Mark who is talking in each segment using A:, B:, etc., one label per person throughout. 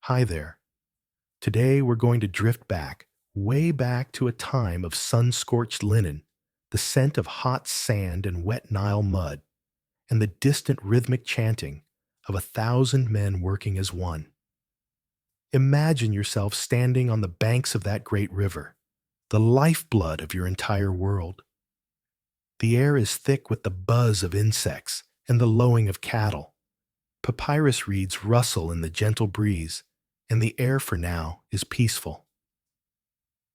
A: Hi there. Today we're going to drift back, way back to a time of sun-scorched linen, the scent of hot sand and wet Nile mud, and the distant rhythmic chanting of 1,000 men working as one. Imagine yourself standing on the banks of that great river, the lifeblood of your entire world. The air is thick with the buzz of insects and the lowing of cattle. Papyrus reeds rustle in the gentle breeze, and the air for now is peaceful.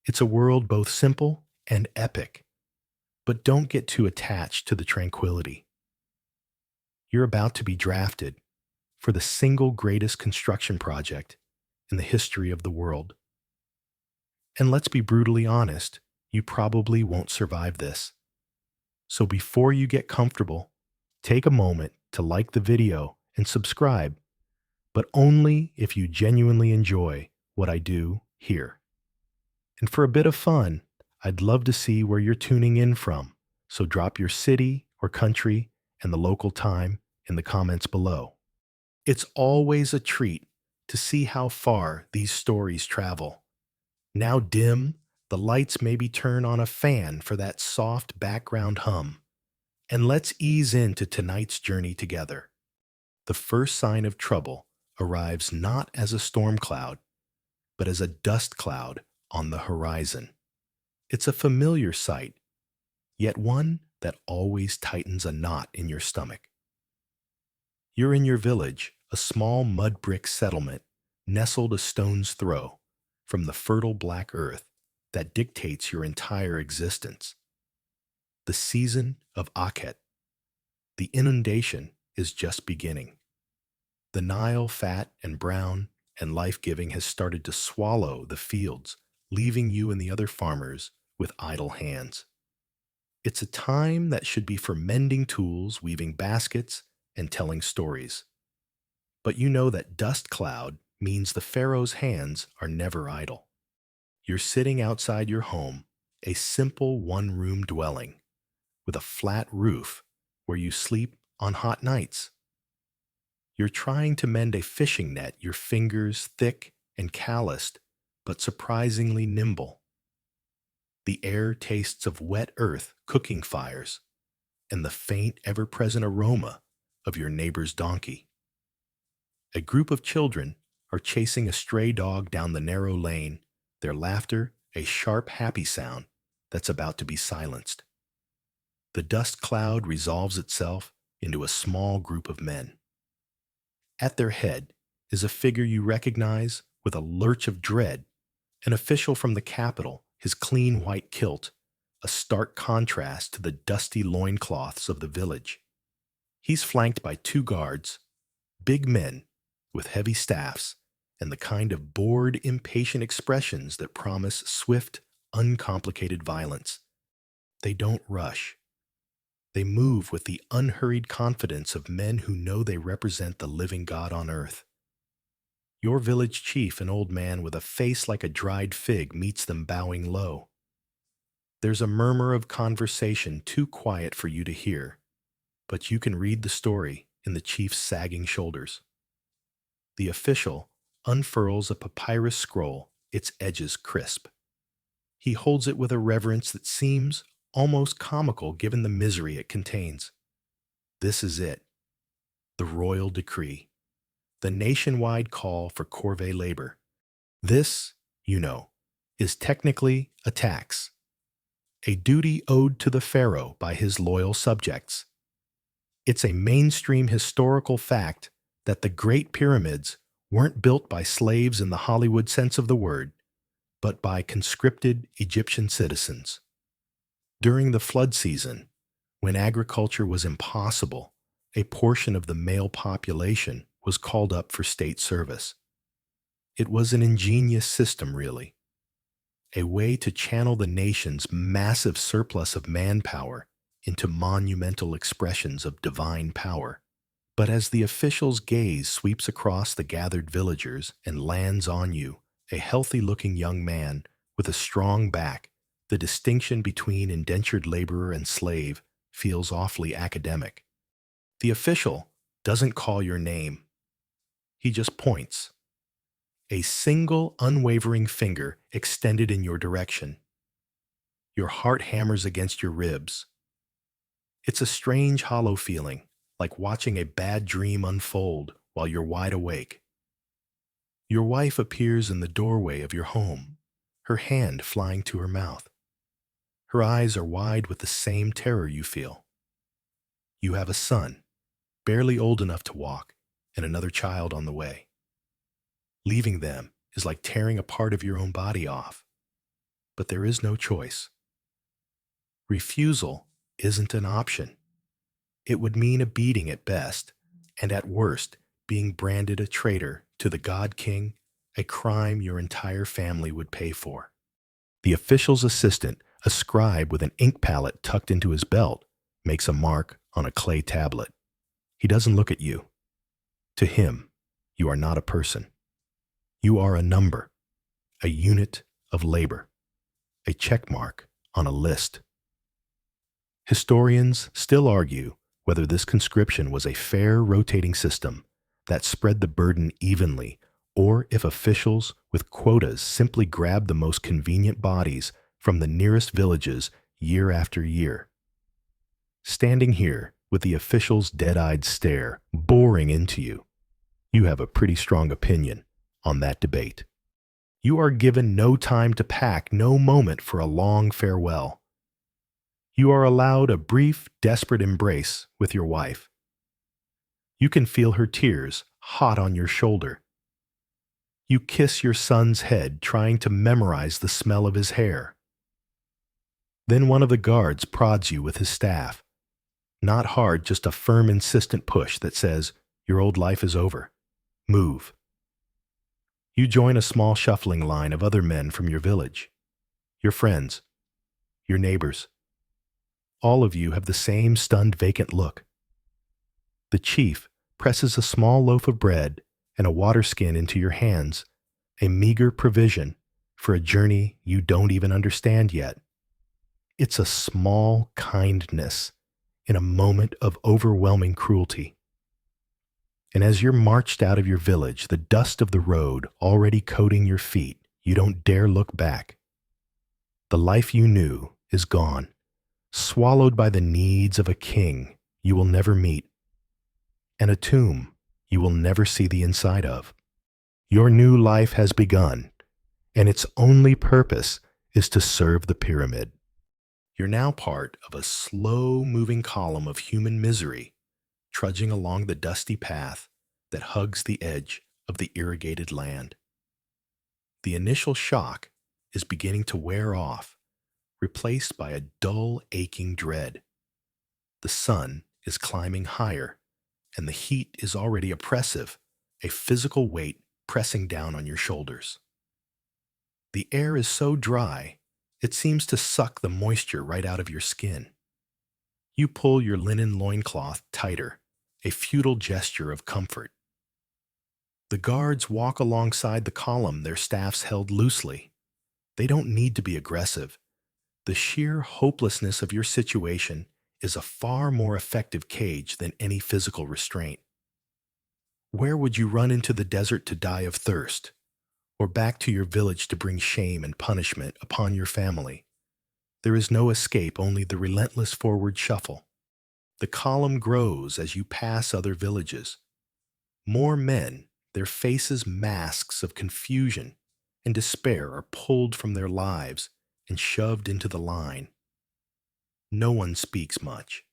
A: It's a world both simple and epic, but don't get too attached to the tranquility. You're about to be drafted for the single greatest construction project in the history of the world. And let's be brutally honest, you probably won't survive this. So before you get comfortable, take a moment to like the video and subscribe, but only if you genuinely enjoy what I do here. And for a bit of fun, I'd love to see where you're tuning in from, so drop your city or country and the local time in the comments below. It's always a treat to see how far these stories travel. Now dim, the lights maybe turn on a fan for that soft background hum. And let's ease into tonight's journey together. The first sign of trouble arrives not as a storm cloud, but as a dust cloud on the horizon. It's a familiar sight, yet one that always tightens a knot in your stomach. You're in your village, a small mud brick settlement nestled a stone's throw from the fertile black earth that dictates your entire existence. The season of Akhet. The inundation is just beginning. The Nile, fat and brown and life-giving, has started to swallow the fields, leaving you and the other farmers with idle hands. It's a time that should be for mending tools, weaving baskets, and telling stories. But you know that dust cloud means the pharaoh's hands are never idle. You're sitting outside your home, a simple one-room dwelling, with a flat roof where you sleep on hot nights. You're trying to mend a fishing net, your fingers thick and calloused, but surprisingly nimble. The air tastes of wet earth, cooking fires, and the faint, ever-present aroma of your neighbor's donkey. A group of children are chasing a stray dog down the narrow lane, their laughter a sharp, happy sound that's about to be silenced. The dust cloud resolves itself into a small group of men. At their head is a figure you recognize with a lurch of dread, an official from the capital, his clean white kilt, a stark contrast to the dusty loincloths of the village. He's flanked by two guards, big men with heavy staffs and the kind of bored, impatient expressions that promise swift, uncomplicated violence. They don't rush. They move with the unhurried confidence of men who know they represent the living God on earth. Your village chief, an old man with a face like a dried fig, meets them bowing low. There's a murmur of conversation too quiet for you to hear, but you can read the story in the chief's sagging shoulders. The official unfurls a papyrus scroll, its edges crisp. He holds it with a reverence that seems almost comical given the misery it contains. This is it, the royal decree, the nationwide call for corvée labor. This, you know, is technically a tax, a duty owed to the pharaoh by his loyal subjects. It's a mainstream historical fact that the Great Pyramids weren't built by slaves in the Hollywood sense of the word, but by conscripted Egyptian citizens. During the flood season, when agriculture was impossible, a portion of the male population was called up for state service. It was an ingenious system, really, a way to channel the nation's massive surplus of manpower into monumental expressions of divine power. But as the official's gaze sweeps across the gathered villagers and lands on you, a healthy-looking young man with a strong back, the distinction between indentured laborer and slave feels awfully academic. The official doesn't call your name. He just points. a single unwavering finger extended in your direction. Your heart hammers against your ribs. It's a strange, hollow feeling, like watching a bad dream unfold while you're wide awake. Your wife appears in the doorway of your home, her hand flying to her mouth. Her eyes are wide with the same terror you feel. You have a son, barely old enough to walk, and another child on the way. Leaving them is like tearing a part of your own body off. But there is no choice. Refusal isn't an option. It would mean a beating at best, and at worst, being branded a traitor to the God King, a crime your entire family would pay for. The official's assistant, a scribe with an ink palette tucked into his belt, makes a mark on a clay tablet. He doesn't look at you. To him, you are not a person. You are a number, a unit of labor, a check mark on a list. Historians still argue whether this conscription was a fair rotating system that spread the burden evenly, or if officials with quotas simply grabbed the most convenient bodies from the nearest villages year after year. Standing here with the official's dead-eyed stare boring into you, you have a pretty strong opinion on that debate. You are given no time to pack, no moment for a long farewell. You are allowed a brief, desperate embrace with your wife. You can feel her tears hot on your shoulder. You kiss your son's head, trying to memorize the smell of his hair. Then one of the guards prods you with his staff. Not hard, just a firm, insistent push that says, your old life is over. Move. You join a small shuffling line of other men from your village, your friends, your neighbors. All of you have the same stunned, vacant look. The chief presses a small loaf of bread and a water skin into your hands, a meager provision for a journey you don't even understand yet. It's a small kindness in a moment of overwhelming cruelty. And as you're marched out of your village, the dust of the road already coating your feet, you don't dare look back. The life you knew is gone, swallowed by the needs of a king you will never meet, and a tomb you will never see the inside of. Your new life has begun, and its only purpose is to serve the pyramid. You're now part of a slow-moving column of human misery, trudging along the dusty path that hugs the edge of the irrigated land. The initial shock is beginning to wear off, replaced by a dull, aching dread. The sun is climbing higher, and the heat is already oppressive, a physical weight pressing down on your shoulders. The air is so dry, it seems to suck the moisture right out of your skin. You pull your linen loincloth tighter, a futile gesture of comfort. The guards walk alongside the column, their staffs held loosely. They don't need to be aggressive. The sheer hopelessness of your situation is a far more effective cage than any physical restraint. Where would you run into the desert to die of thirst, or back to your village to bring shame and punishment upon your family? There is no escape, only the relentless forward shuffle. The column grows as you pass other villages. More men, their faces masks of confusion and despair, are pulled from their lives and shoved into the line. No one speaks much.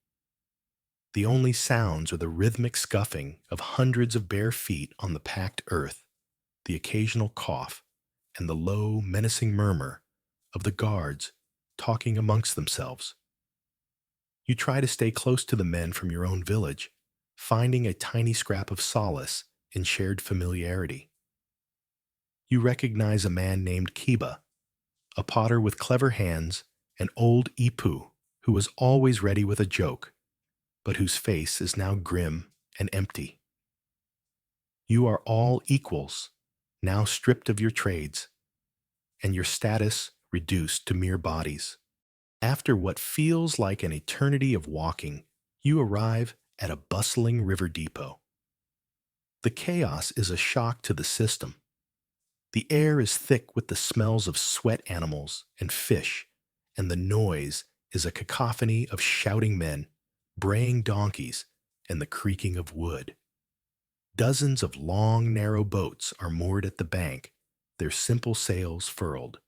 A: The only sounds are the rhythmic scuffing of hundreds of bare feet on the packed earth, the occasional cough, and the low, menacing murmur of the guards talking amongst themselves. You try to stay close to the men from your own village, finding a tiny scrap of solace in shared familiarity. You recognize a man named Kiba, a potter with clever hands, an old Ipu who was always ready with a joke, but whose face is now grim and empty. You are all equals, now stripped of your trades, and your status reduced to mere bodies. After what feels like an eternity of walking, you arrive at a bustling river depot. The chaos is a shock to the system. The air is thick with the smells of sweat animals and fish, and the noise is a cacophony of shouting men, braying donkeys, and the creaking of wood. Dozens of long, narrow boats are moored at the bank, their simple sails furled.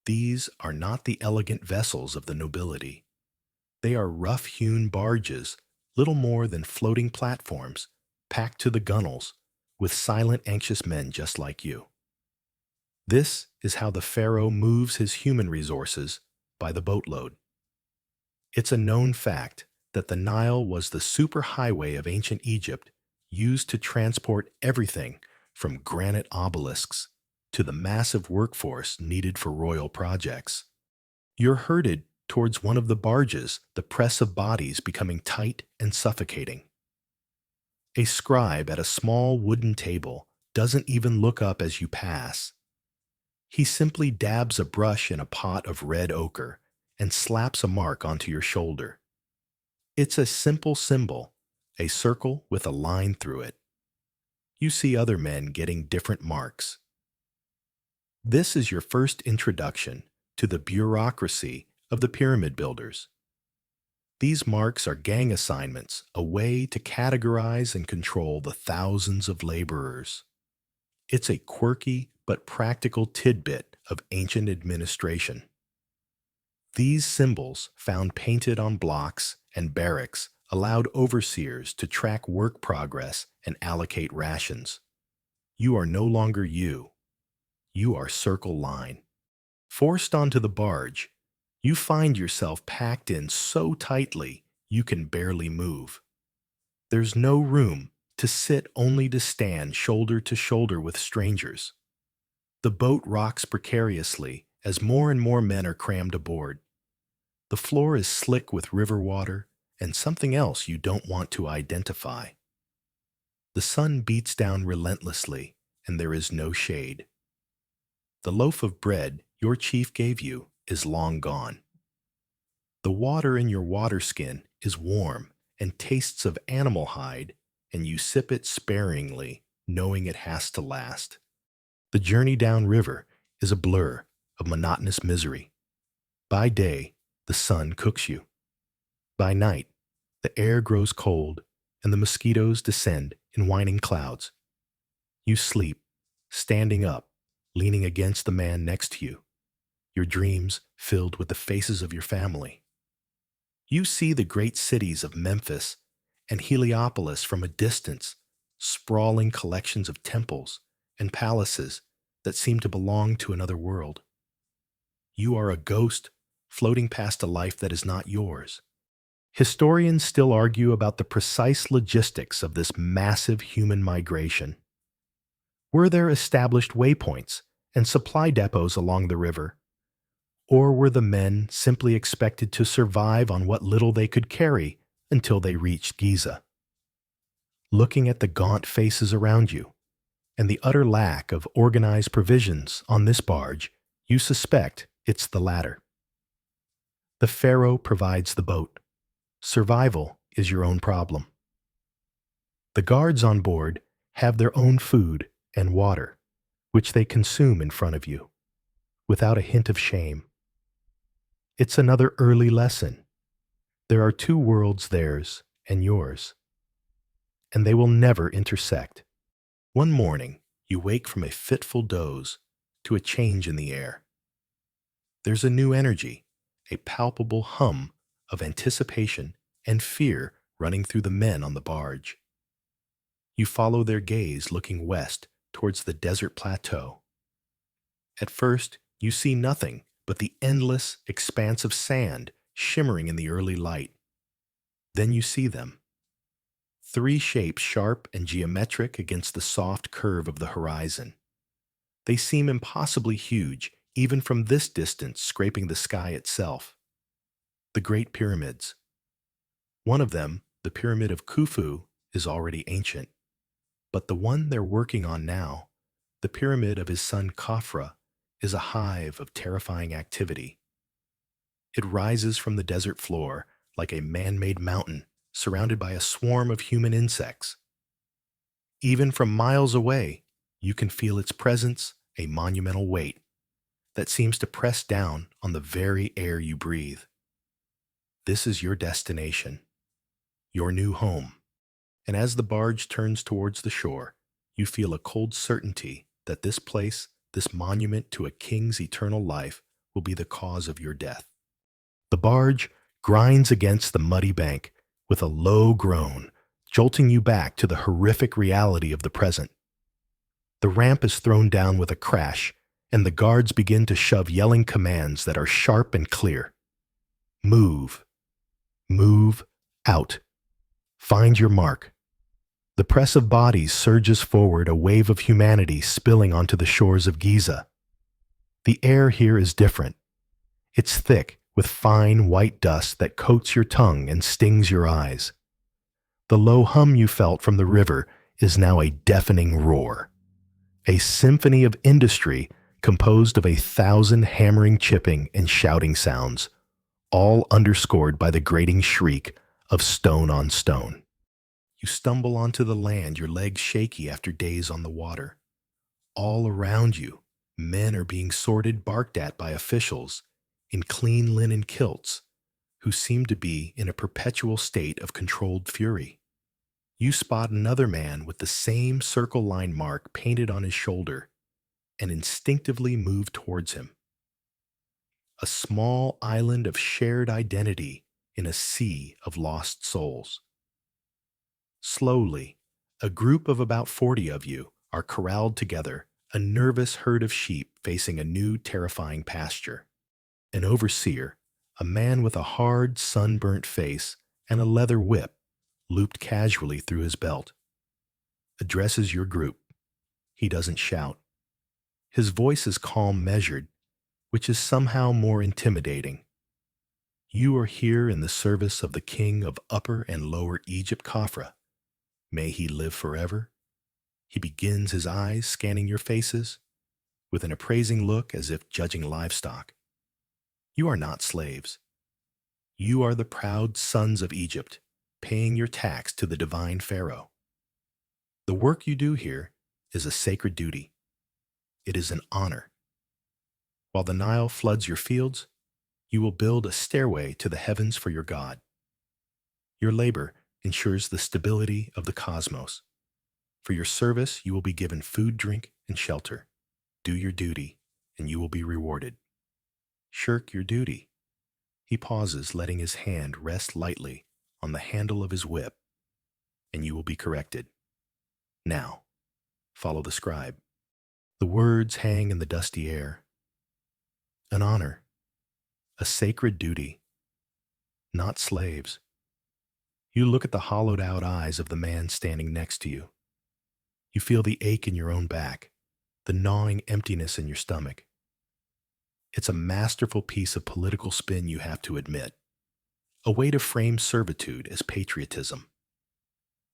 A: These are not the elegant vessels of the nobility. They are rough-hewn barges, little more than floating platforms, packed to the gunwales, with silent, anxious men just like you. This is how the pharaoh moves his human resources by the boatload. It's a known fact that the Nile was the superhighway of ancient Egypt, used to transport everything from granite obelisks to the massive workforce needed for royal projects. You're herded towards one of the barges, the press of bodies becoming tight and suffocating. A scribe at a small wooden table doesn't even look up as you pass. He simply dabs a brush in a pot of red ochre and slaps a mark onto your shoulder. It's a simple symbol, a circle with a line through it. You see other men getting different marks. This is your first introduction to the bureaucracy of the pyramid builders. These marks are gang assignments, a way to categorize and control the thousands of laborers. It's a quirky but practical tidbit of ancient administration. These symbols, found painted on blocks and barracks, allowed overseers to track work progress and allocate rations. You are no longer you. You are circle line. Forced onto the barge, you find yourself packed in so tightly you can barely move. There's no room to sit, only to stand shoulder to shoulder with strangers. The boat rocks precariously as more and more men are crammed aboard. The floor is slick with river water and something else you don't want to identify. The sun beats down relentlessly, and there is no shade. The loaf of bread your chief gave you is long gone. The water in your water skin is warm and tastes of animal hide, and you sip it sparingly, knowing it has to last. The journey downriver is a blur of monotonous misery. By day, the sun cooks you. By night, the air grows cold and the mosquitoes descend in whining clouds. You sleep, standing up, leaning against the man next to you, your dreams filled with the faces of your family. You see the great cities of Memphis and Heliopolis from a distance, sprawling collections of temples and palaces that seem to belong to another world. You are a ghost floating past a life that is not yours. Historians still argue about the precise logistics of this massive human migration. Were there established waypoints and supply depots along the river? Or were the men simply expected to survive on what little they could carry until they reached Giza? Looking at the gaunt faces around you and the utter lack of organized provisions on this barge, you suspect it's the latter. The pharaoh provides the boat. Survival is your own problem. The guards on board have their own food and water, which they consume in front of you, without a hint of shame. It's another early lesson. There are two worlds, theirs and yours, and they will never intersect. One morning, you wake from a fitful doze to a change in the air. There's a new energy, a palpable hum of anticipation and fear running through the men on the barge. You follow their gaze, looking west towards the desert plateau. At first, you see nothing but the endless expanse of sand shimmering in the early light. Then you see them. Three shapes, sharp and geometric against the soft curve of the horizon. They seem impossibly huge, even from this distance, scraping the sky itself. The Great Pyramids. One of them, the Pyramid of Khufu, is already ancient. But the one they're working on now, the pyramid of his son Khafra, is a hive of terrifying activity. It rises from the desert floor like a man-made mountain surrounded by a swarm of human insects. Even from miles away, You can feel its presence, a monumental weight that seems to press down on the very air you breathe. This is your destination, your new home. And as the barge turns towards the shore, you feel a cold certainty that this place, this monument to a king's eternal life, will be the cause of your death. The barge grinds against the muddy bank with a low groan, jolting you back to the horrific reality of the present. The ramp is thrown down with a crash, and the guards begin to shove yelling commands that are sharp and clear. Move. Move out. Find your mark. The press of bodies surges forward, a wave of humanity spilling onto the shores of Giza. The air here is different. It's thick with fine white dust that coats your tongue and stings your eyes. The low hum you felt from the river is now a deafening roar, a symphony of industry composed of 1,000 hammering, chipping, and shouting sounds, all underscored by the grating shriek of stone on stone. You stumble onto the land, your legs shaky after days on the water. All around you, men are being sorted, barked at by officials in clean linen kilts who seem to be in a perpetual state of controlled fury. You spot another man with the same circle line mark painted on his shoulder and instinctively move towards him. A small island of shared identity in a sea of lost souls. Slowly, a group of about 40 of you are corralled together, a nervous herd of sheep facing a new terrifying pasture. An overseer, a man with a hard, sunburnt face and a leather whip looped casually through his belt, addresses your group. He doesn't shout. His voice is calm, measured, which is somehow more intimidating. You are here in the service of the king of Upper and Lower Egypt, Khafra. May he live forever. He begins, his eyes scanning your faces with an appraising look as if judging livestock. You are not slaves. You are the proud sons of Egypt, paying your tax to the divine pharaoh. The work you do here is a sacred duty. It is an honor. While the Nile floods your fields, you will build a stairway to the heavens for your God. Your labor ensures the stability of the cosmos. For your service, you will be given food, drink, and shelter. Do your duty, and you will be rewarded. Shirk your duty. He pauses, letting his hand rest lightly on the handle of his whip, and you will be corrected. Now, follow the scribe. The words hang in the dusty air. An honor, a sacred duty, not slaves. You look at the hollowed-out eyes of the man standing next to you. You feel the ache in your own back, the gnawing emptiness in your stomach. It's a masterful piece of political spin, you have to admit, a way to frame servitude as patriotism.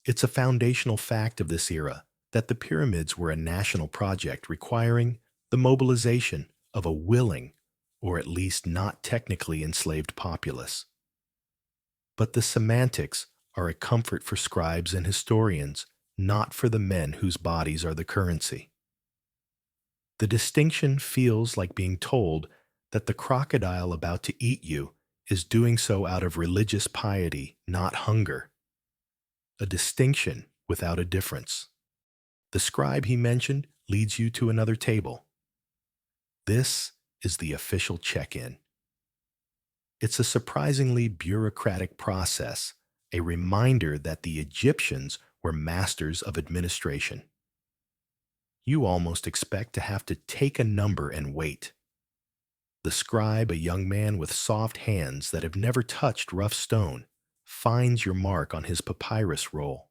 A: It's a foundational fact of this era that the pyramids were a national project requiring the mobilization of a willing, or at least not technically enslaved populace. But the semantics are a comfort for scribes and historians, not for the men whose bodies are the currency. The distinction feels like being told that the crocodile about to eat you is doing so out of religious piety, not hunger. A distinction without a difference. The scribe he mentioned leads you to another table. This is the official check-in. It's a surprisingly bureaucratic process, a reminder that the Egyptians were masters of administration. You almost expect to have to take a number and wait. The scribe, a young man with soft hands that have never touched rough stone, finds your mark on his papyrus roll.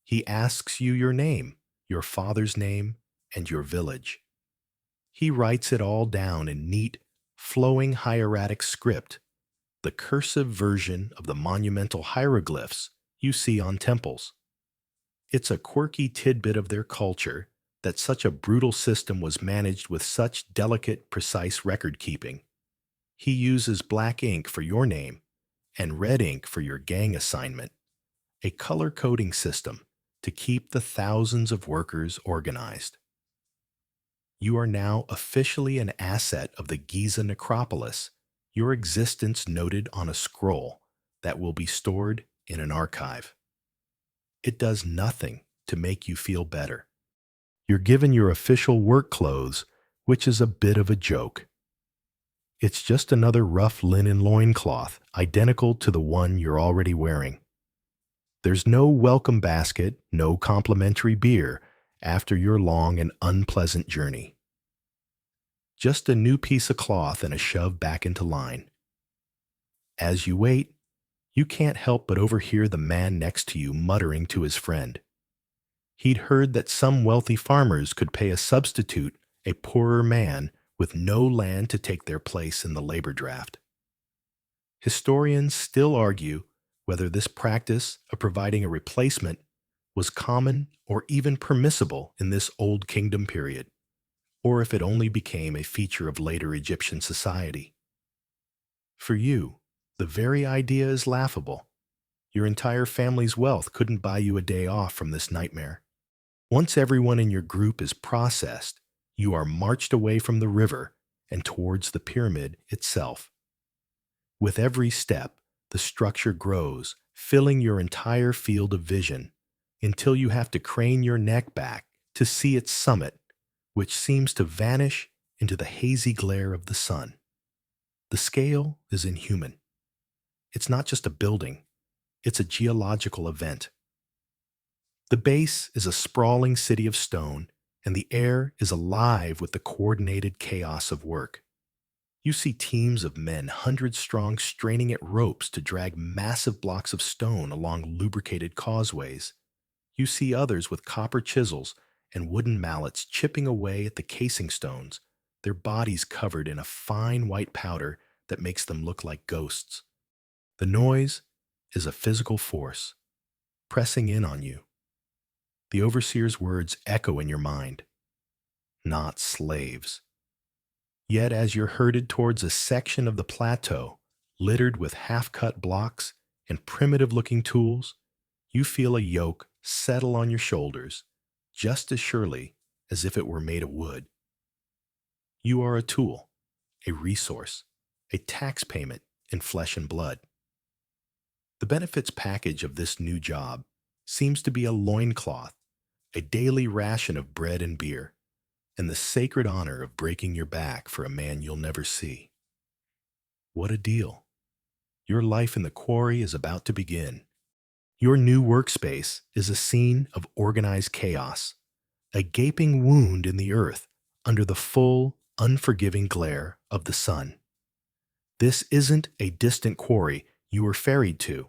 A: He asks you your name, your father's name, and your village. He writes it all down in neat, flowing hieratic script, the cursive version of the monumental hieroglyphs you see on temples. It's a quirky tidbit of their culture that such a brutal system was managed with such delicate, precise record-keeping. He uses black ink for your name and red ink for your gang assignment, a color-coding system to keep the thousands of workers organized. You are now officially an asset of the Giza necropolis, your existence noted on a scroll that will be stored in an archive. It does nothing to make you feel better. You're given your official work clothes, which is a bit of a joke. It's just another rough linen loincloth, identical to the one you're already wearing. There's no welcome basket, no complimentary beer after your long and unpleasant journey. Just a new piece of cloth and a shove back into line. As you wait, you can't help but overhear the man next to you muttering to his friend. He'd heard that some wealthy farmers could pay a substitute, a poorer man, with no land to take their place in the labor draft. Historians still argue whether this practice of providing a replacement was common or even permissible in this Old Kingdom period, or if it only became a feature of later Egyptian society. For you, the very idea is laughable. Your entire family's wealth couldn't buy you a day off from this nightmare. Once everyone in your group is processed, you are marched away from the river and towards the pyramid itself. With every step, the structure grows, filling your entire field of vision, until you have to crane your neck back to see its summit, which seems to vanish into the hazy glare of the sun. The scale is inhuman. It's not just a building, it's a geological event. The base is a sprawling city of stone, and the air is alive with the coordinated chaos of work. You see teams of men, hundreds strong, straining at ropes to drag massive blocks of stone along lubricated causeways. You see others with copper chisels and wooden mallets chipping away at the casing stones, their bodies covered in a fine white powder that makes them look like ghosts. The noise is a physical force, pressing in on you. The overseer's words echo in your mind. Not slaves. Yet as you're herded towards a section of the plateau, littered with half-cut blocks and primitive-looking tools, you feel a yoke settle on your shoulders, just as surely as if it were made of wood. You are a tool, a resource, a tax payment in flesh and blood. The benefits package of this new job seems to be a loincloth, a daily ration of bread and beer, and the sacred honor of breaking your back for a man you'll never see. What a deal. Your life in the quarry is about to begin. Your new workspace is a scene of organized chaos, a gaping wound in the earth under the full, unforgiving glare of the sun. This isn't a distant quarry you were ferried to.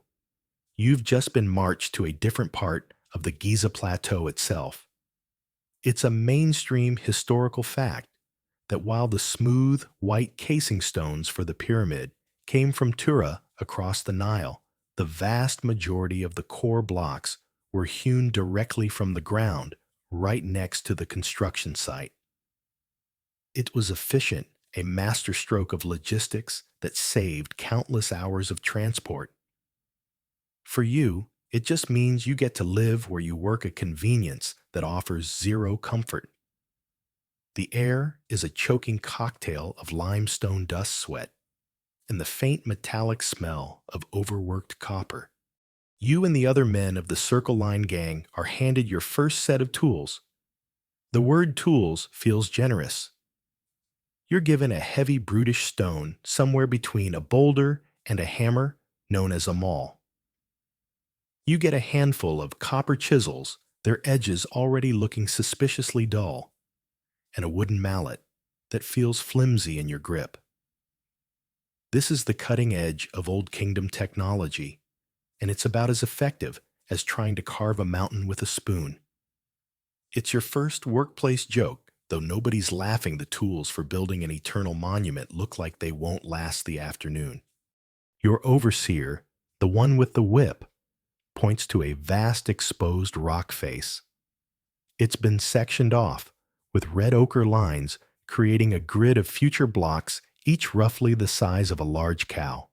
A: You've just been marched to a different part of the Giza Plateau itself. It's a mainstream historical fact that while the smooth, white casing stones for the pyramid came from Tura across the Nile, the vast majority of the core blocks were hewn directly from the ground right next to the construction site. It was efficient, a masterstroke of logistics that saved countless hours of transport. For you, it just means you get to live where you work a convenience that offers zero comfort. The air is a choking cocktail of limestone dust sweat and the faint metallic smell of overworked copper. You and the other men of the Circle Line gang are handed your first set of tools. The word tools feels generous. You're given a heavy brutish stone somewhere between a boulder and a hammer known as a maul. You get a handful of copper chisels, their edges already looking suspiciously dull, and a wooden mallet that feels flimsy in your grip. This is the cutting edge of Old Kingdom technology, and it's about as effective as trying to carve a mountain with a spoon. It's your first workplace joke, though nobody's laughing the tools for building an eternal monument look like they won't last the afternoon. Your overseer, the one with the whip, points to a vast exposed rock face. It's been sectioned off, with red ochre lines creating a grid of future blocks, each roughly the size of a large cow.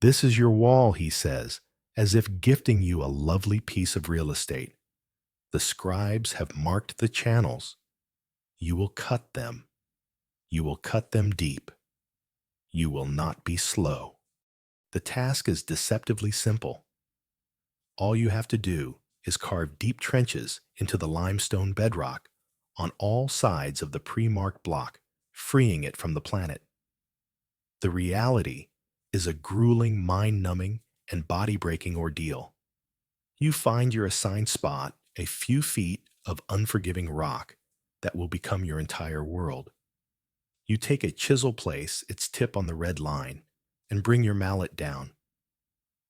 A: This is your wall, he says, as if gifting you a lovely piece of real estate. The scribes have marked the channels. You will cut them. You will cut them deep. You will not be slow. The task is deceptively simple. All you have to do is carve deep trenches into the limestone bedrock on all sides of the pre-marked block, freeing it from the planet. The reality is a grueling, mind-numbing, and body-breaking ordeal. You find your assigned spot, a few feet of unforgiving rock that will become your entire world. You take a chisel, place its tip on the red line, and bring your mallet down.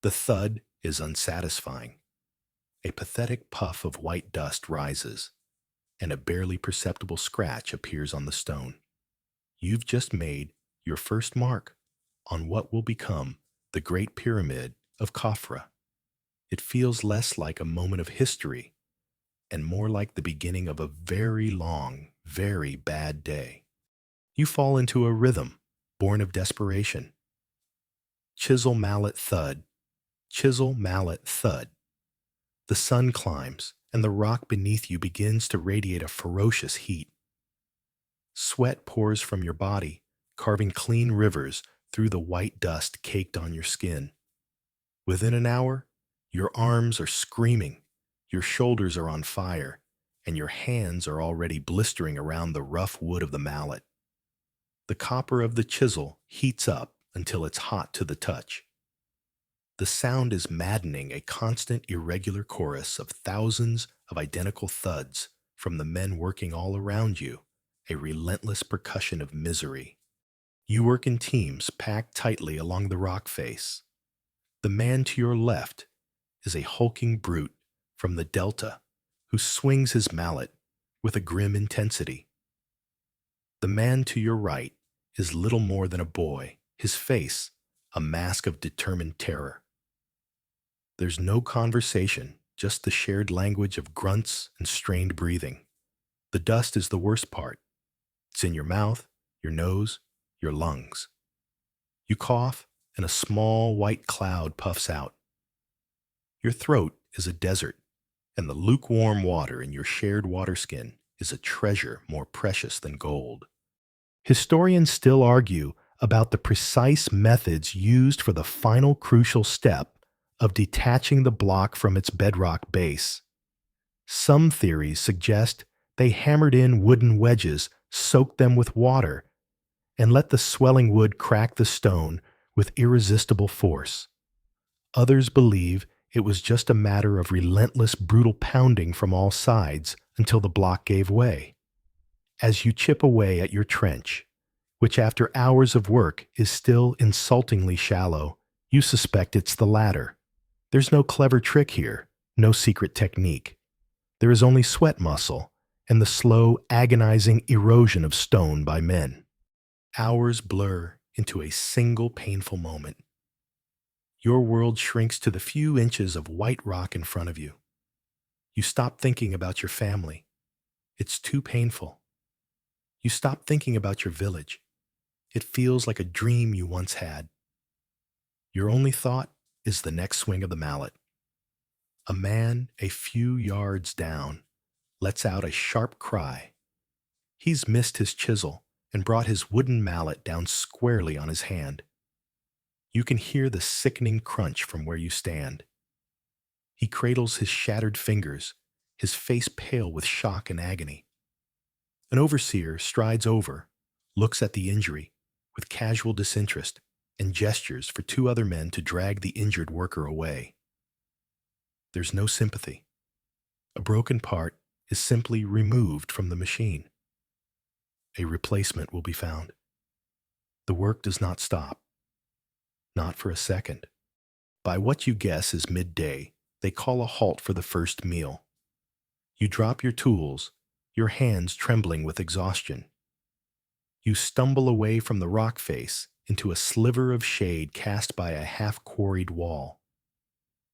A: The thud is unsatisfying. A pathetic puff of white dust rises, and a barely perceptible scratch appears on the stone. You've just made your first mark on what will become the Great Pyramid of Khafra. It feels less like a moment of history and more like the beginning of a very long, very bad day. You fall into a rhythm born of desperation. Chisel, mallet, thud. Chisel, mallet, thud. The sun climbs, and the rock beneath you begins to radiate a ferocious heat. Sweat pours from your body, carving clean rivers through the white dust caked on your skin. Within an hour, your arms are screaming, your shoulders are on fire, and your hands are already blistering around the rough wood of the mallet. The copper of the chisel heats up until it's hot to the touch. The sound is maddening, a constant, irregular chorus of thousands of identical thuds from the men working all around you, a relentless percussion of misery. You work in teams packed tightly along the rock face. The man to your left is a hulking brute from the delta who swings his mallet with a grim intensity. The man to your right is little more than a boy, his face a mask of determined terror. There's no conversation, just the shared language of grunts and strained breathing. The dust is the worst part. It's in your mouth, your nose, your lungs. You cough, and a small white cloud puffs out. Your throat is a desert, and the lukewarm water in your shared waterskin is a treasure more precious than gold. Historians still argue about the precise methods used for the final crucial step of detaching the block from its bedrock base. Some theories suggest they hammered in wooden wedges, soaked them with water, and let the swelling wood crack the stone with irresistible force. Others believe it was just a matter of relentless, brutal pounding from all sides until the block gave way. As you chip away at your trench, which after hours of work is still insultingly shallow, you suspect it's the latter. There's no clever trick here, no secret technique. There is only sweat muscle and the slow, agonizing erosion of stone by men. Hours blur into a single painful moment. Your world shrinks to the few inches of white rock in front of you. You stop thinking about your family. It's too painful. You stop thinking about your village. It feels like a dream you once had. Your only thought is the next swing of the mallet. A man a few yards down lets out a sharp cry. He's missed his chisel and brought his wooden mallet down squarely on his hand. You can hear the sickening crunch from where you stand. He cradles his shattered fingers, his face pale with shock and agony. An overseer strides over, looks at the injury with casual disinterest, and gestures for two other men to drag the injured worker away. There's no sympathy. A broken part is simply removed from the machine. A replacement will be found. The work does not stop. Not for a second. By what you guess is midday, they call a halt for the first meal. You drop your tools, your hands trembling with exhaustion. You stumble away from the rock face into a sliver of shade cast by a half-quarried wall.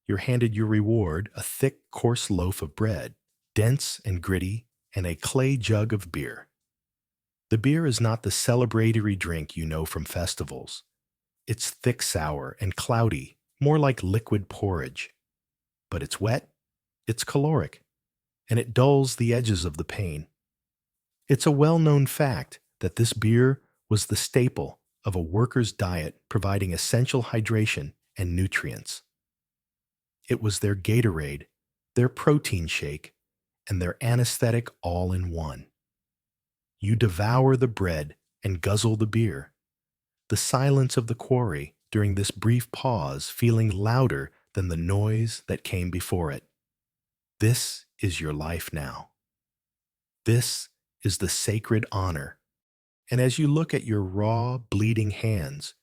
A: You're handed your reward, a thick, coarse loaf of bread, dense and gritty, and a clay jug of beer. The beer is not the celebratory drink you know from festivals. It's thick, sour, and cloudy, more like liquid porridge. But it's wet, it's caloric, and it dulls the edges of the pain. It's a well-known fact that this beer was the staple of a worker's diet, providing essential hydration and nutrients. It was their Gatorade, their protein shake, and their anesthetic all in one. You devour the bread and guzzle the beer, the silence of the quarry during this brief pause feeling louder than the noise that came before it. This is your life now. This is the sacred honor. And as you look at your raw, bleeding hands,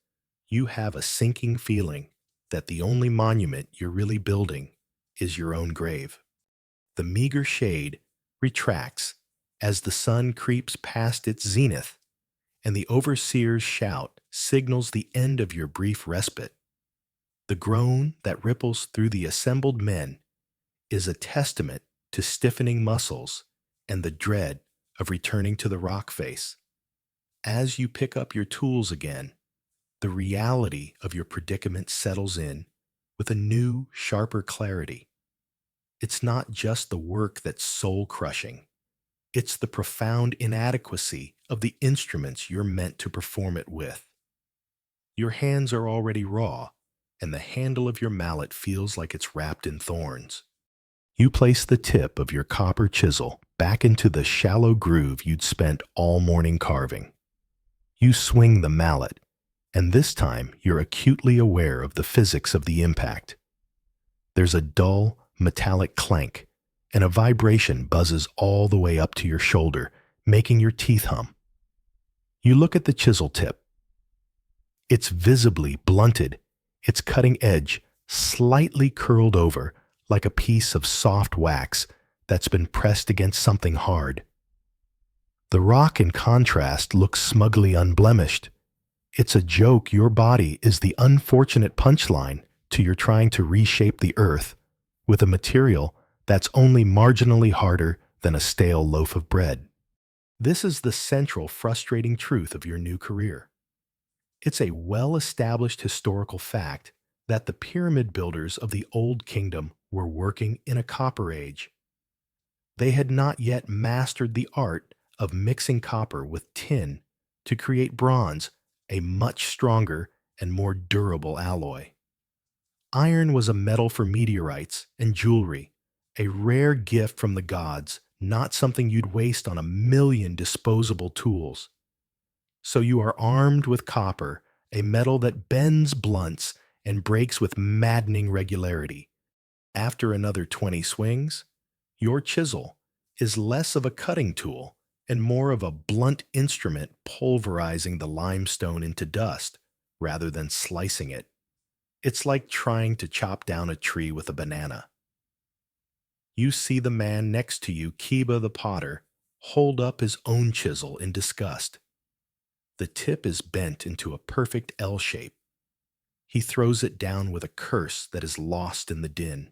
A: you have a sinking feeling that the only monument you're really building is your own grave. The meager shade retracts as the sun creeps past its zenith, and the overseer's shout signals the end of your brief respite. The groan that ripples through the assembled men is a testament to stiffening muscles and the dread of returning to the rock face. As you pick up your tools again, the reality of your predicament settles in with a new, sharper clarity. It's not just the work that's soul-crushing. It's the profound inadequacy of the instruments you're meant to perform it with. Your hands are already raw, and the handle of your mallet feels like it's wrapped in thorns. You place the tip of your copper chisel back into the shallow groove you'd spent all morning carving. You swing the mallet, and this time you're acutely aware of the physics of the impact. There's a dull, metallic clank, and a vibration buzzes all the way up to your shoulder, making your teeth hum. You look at the chisel tip. It's visibly blunted, its cutting edge slightly curled over like a piece of soft wax that's been pressed against something hard. The rock, in contrast, looks smugly unblemished. It's a joke your body is the unfortunate punchline to your trying to reshape the earth with a material that's only marginally harder than a stale loaf of bread. This is the central frustrating truth of your new career. It's a well-established historical fact that the pyramid builders of the Old Kingdom were working in a copper age. They had not yet mastered the art of mixing copper with tin to create bronze, a much stronger and more durable alloy. Iron was a metal for meteorites and jewelry, a rare gift from the gods, not something you'd waste on a million disposable tools. So you are armed with copper, a metal that bends, blunts, and breaks with maddening regularity. After another 20 swings, your chisel is less of a cutting tool and more of a blunt instrument pulverizing the limestone into dust rather than slicing it. It's like trying to chop down a tree with a banana. You see the man next to you, Kiba the potter, hold up his own chisel in disgust. The tip is bent into a perfect L shape. He throws it down with a curse that is lost in the din.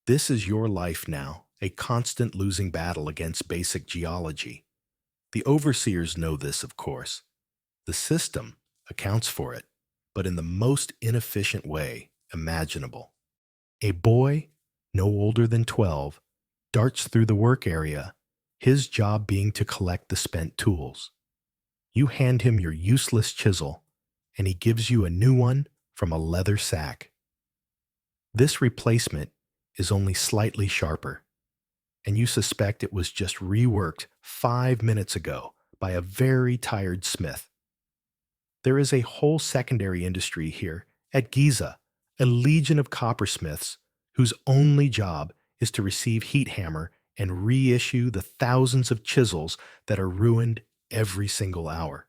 A: This is your life now, a constant losing battle against basic geology. The overseers know this, of course. The system accounts for it, but in the most inefficient way imaginable. A boy, no older than 12, darts through the work area, his job being to collect the spent tools. You hand him your useless chisel, and he gives you a new one from a leather sack. This replacement is only slightly sharper, and you suspect it was just reworked 5 minutes ago by a very tired smith. There is a whole secondary industry here at Giza, a legion of coppersmiths whose only job is to receive heat hammer and reissue the thousands of chisels that are ruined every single hour.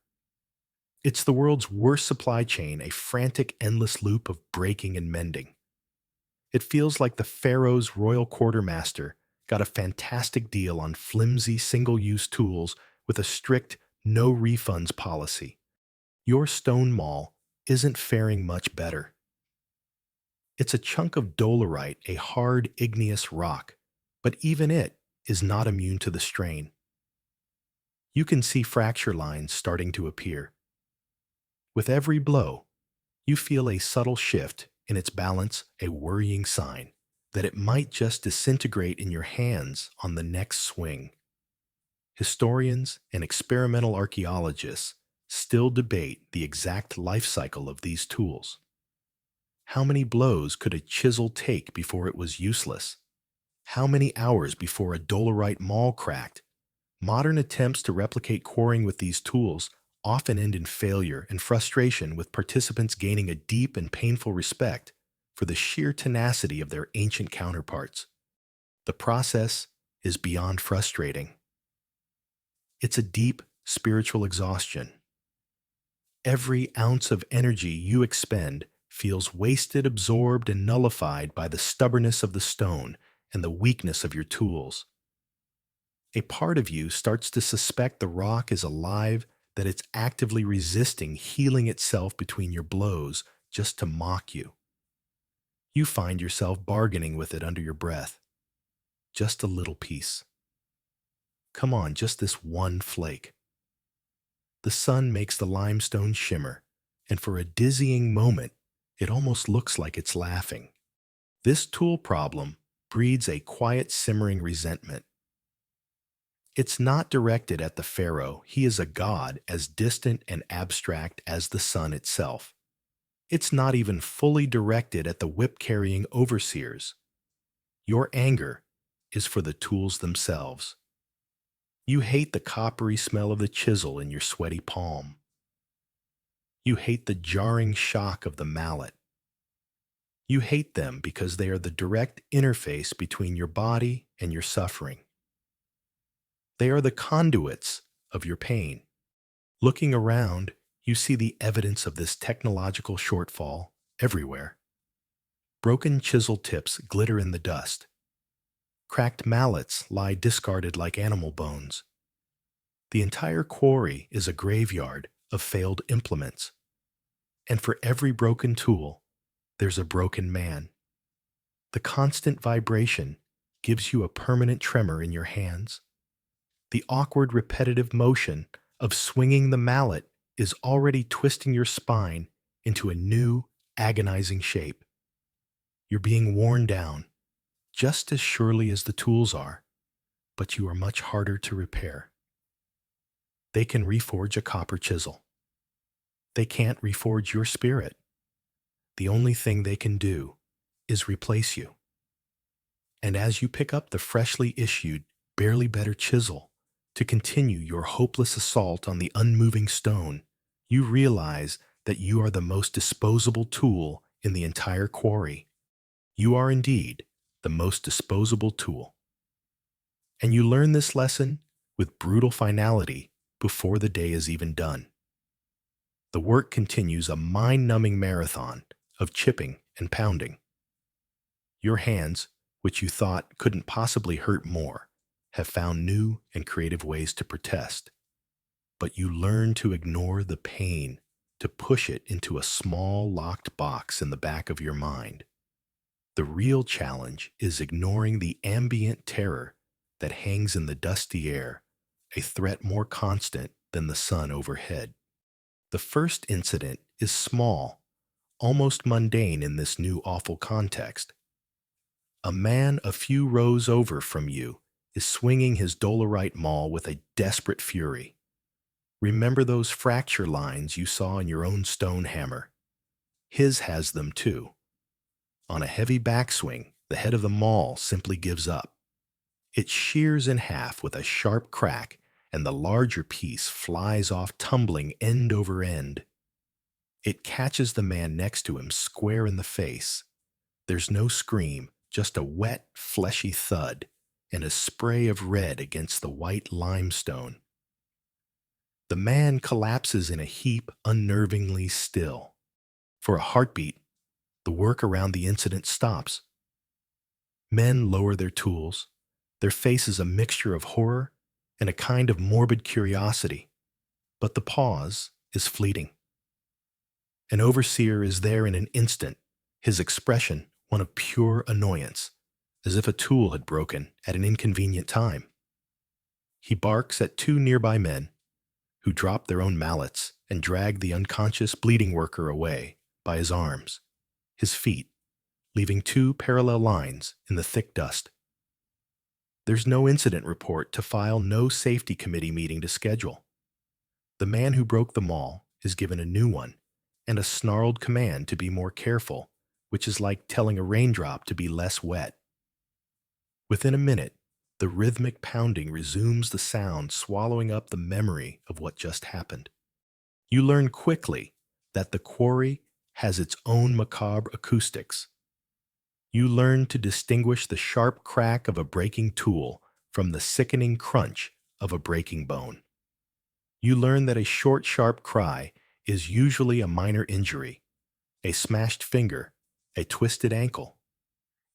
A: It's the world's worst supply chain, a frantic, endless loop of breaking and mending. It feels like the pharaoh's royal quartermaster got a fantastic deal on flimsy single-use tools with a strict no refunds policy. Your stone maul isn't faring much better. It's a chunk of dolerite, a hard, igneous rock, but even it is not immune to the strain. You can see fracture lines starting to appear. With every blow, you feel a subtle shift in its balance, a worrying sign that it might just disintegrate in your hands on the next swing. Historians and experimental archaeologists still debate the exact life cycle of these tools. How many blows could a chisel take before it was useless? How many hours before a dolerite maul cracked? Modern attempts to replicate quarrying with these tools often end in failure and frustration, with participants gaining a deep and painful respect for the sheer tenacity of their ancient counterparts. The process is beyond frustrating. It's a deep spiritual exhaustion. Every ounce of energy you expend feels wasted, absorbed, and nullified by the stubbornness of the stone and the weakness of your tools. A part of you starts to suspect the rock is alive, that it's actively resisting healing itself between your blows just to mock you. You find yourself bargaining with it under your breath. Just a little piece. Come on, just this one flake. The sun makes the limestone shimmer, and for a dizzying moment, it almost looks like it's laughing. This tool problem breeds a quiet, simmering resentment. It's not directed at the pharaoh. He is a god as distant and abstract as the sun itself. It's not even fully directed at the whip-carrying overseers. Your anger is for the tools themselves. You hate the coppery smell of the chisel in your sweaty palm. You hate the jarring shock of the mallet. You hate them because they are the direct interface between your body and your suffering. They are the conduits of your pain. Looking around, you see the evidence of this technological shortfall everywhere. Broken chisel tips glitter in the dust. Cracked mallets lie discarded like animal bones. The entire quarry is a graveyard of failed implements. And for every broken tool, there's a broken man. The constant vibration gives you a permanent tremor in your hands. The awkward, repetitive motion of swinging the mallet is already twisting your spine into a new, agonizing shape. You're being worn down, just as surely as the tools are, but you are much harder to repair. They can reforge a copper chisel. They can't reforge your spirit. The only thing they can do is replace you. And as you pick up the freshly issued, barely better chisel to continue your hopeless assault on the unmoving stone, you realize that you are the most disposable tool in the entire quarry. You are indeed the most disposable tool. And you learn this lesson with brutal finality before the day is even done. The work continues, a mind-numbing marathon of chipping and pounding. Your hands, which you thought couldn't possibly hurt more, have found new and creative ways to protest. But you learn to ignore the pain, to push it into a small locked box in the back of your mind. The real challenge is ignoring the ambient terror that hangs in the dusty air, a threat more constant than the sun overhead. The first incident is small, almost mundane in this new awful context. A man a few rows over from you is swinging his dolerite maul with a desperate fury. Remember those fracture lines you saw in your own stone hammer? His has them too. On a heavy backswing, the head of the maul simply gives up. It shears in half with a sharp crack, and the larger piece flies off, tumbling end over end. It catches the man next to him square in the face. There's no scream, just a wet, fleshy thud, and a spray of red against the white limestone. The man collapses in a heap, unnervingly still. For a heartbeat, the work around the incident stops. Men lower their tools, their faces a mixture of horror and a kind of morbid curiosity. But the pause is fleeting. An overseer is there in an instant, his expression one of pure annoyance, as if a tool had broken at an inconvenient time. He barks at two nearby men, who drop their own mallets and drag the unconscious, bleeding worker away by his arms, his feet, leaving two parallel lines in the thick dust. There's no incident report to file, no safety committee meeting to schedule. The man who broke the mall is given a new one and a snarled command to be more careful, which is like telling a raindrop to be less wet. Within a minute, the rhythmic pounding resumes the sound, swallowing up the memory of what just happened. You learn quickly that the quarry has its own macabre acoustics. You learn to distinguish the sharp crack of a breaking tool from the sickening crunch of a breaking bone. You learn that a short, sharp cry is usually a minor injury, a smashed finger, a twisted ankle.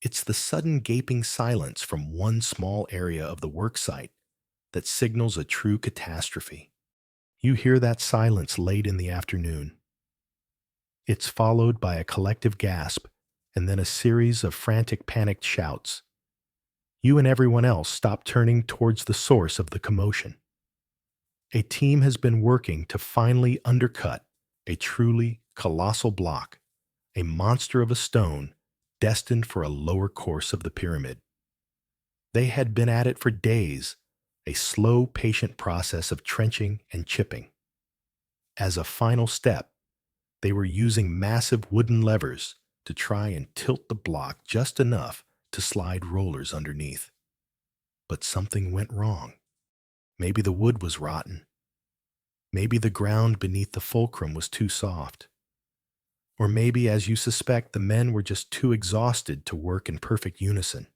A: It's the sudden gaping silence from one small area of the worksite that signals a true catastrophe. You hear that silence late in the afternoon. It's followed by a collective gasp and then a series of frantic, panicked shouts. You and everyone else stop, turning towards the source of the commotion. A team has been working to finally undercut a truly colossal block, a monster of a stone destined for a lower course of the pyramid. They had been at it for days, a slow, patient process of trenching and chipping. As a final step, they were using massive wooden levers to try and tilt the block just enough to slide rollers underneath. But something went wrong. Maybe the wood was rotten. Maybe the ground beneath the fulcrum was too soft. Or maybe, as you suspect, the men were just too exhausted to work in perfect unison.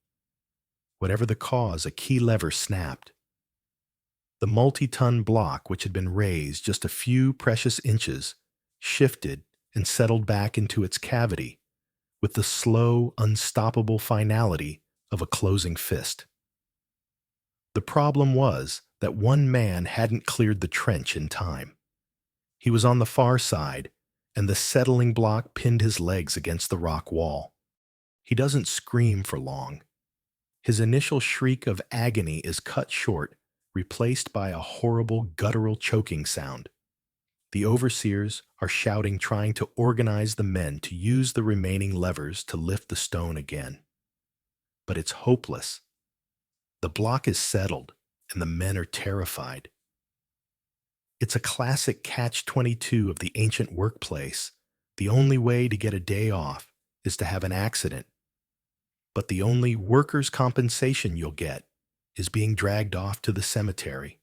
A: Whatever the cause, a key lever snapped. The multi-ton block, which had been raised just a few precious inches, shifted and settled back into its cavity with the slow, unstoppable finality of a closing fist. The problem was that one man hadn't cleared the trench in time. He was on the far side, and the settling block pinned his legs against the rock wall. He doesn't scream for long. His initial shriek of agony is cut short, replaced by a horrible guttural choking sound. The overseers are shouting, trying to organize the men to use the remaining levers to lift the stone again. But it's hopeless. The block is settled, and the men are terrified. It's a classic catch-22 of the ancient workplace. The only way to get a day off is to have an accident. But the only workers' compensation you'll get is being dragged off to the cemetery.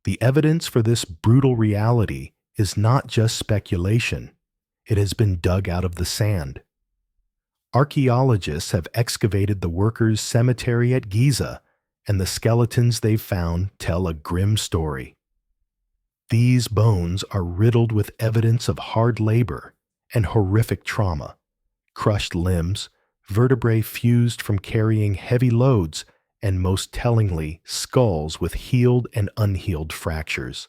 A: The evidence for this brutal reality is not just speculation. It has been dug out of the sand. Archaeologists have excavated the workers' cemetery at Giza, and the skeletons they've found tell a grim story. These bones are riddled with evidence of hard labor and horrific trauma, crushed limbs, vertebrae fused from carrying heavy loads, and most tellingly, skulls with healed and unhealed fractures.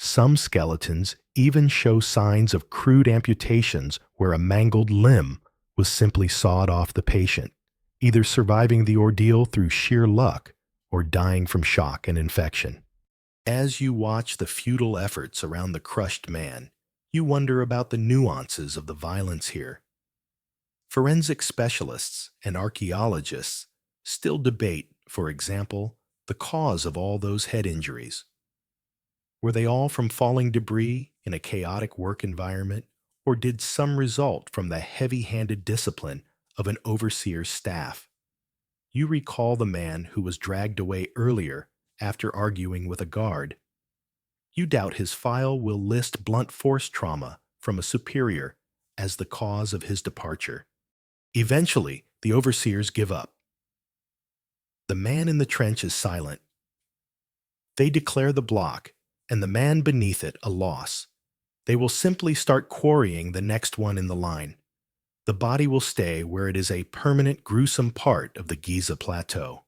A: Some skeletons even show signs of crude amputations where a mangled limb was simply sawed off the patient, either surviving the ordeal through sheer luck or dying from shock and infection. As you watch the futile efforts around the crushed man, you wonder about the nuances of the violence here. Forensic specialists and archaeologists still debate, for example, the cause of all those head injuries. Were they all from falling debris in a chaotic work environment, or did some result from the heavy-handed discipline of an overseer's staff? You recall the man who was dragged away earlier after arguing with a guard. You doubt his file will list blunt force trauma from a superior as the cause of his departure. Eventually, the overseers give up. The man in the trench is silent. They declare the block and the man beneath it a loss. They will simply start quarrying the next one in the line. The body will stay where it is a permanent, gruesome part of the Giza Plateau.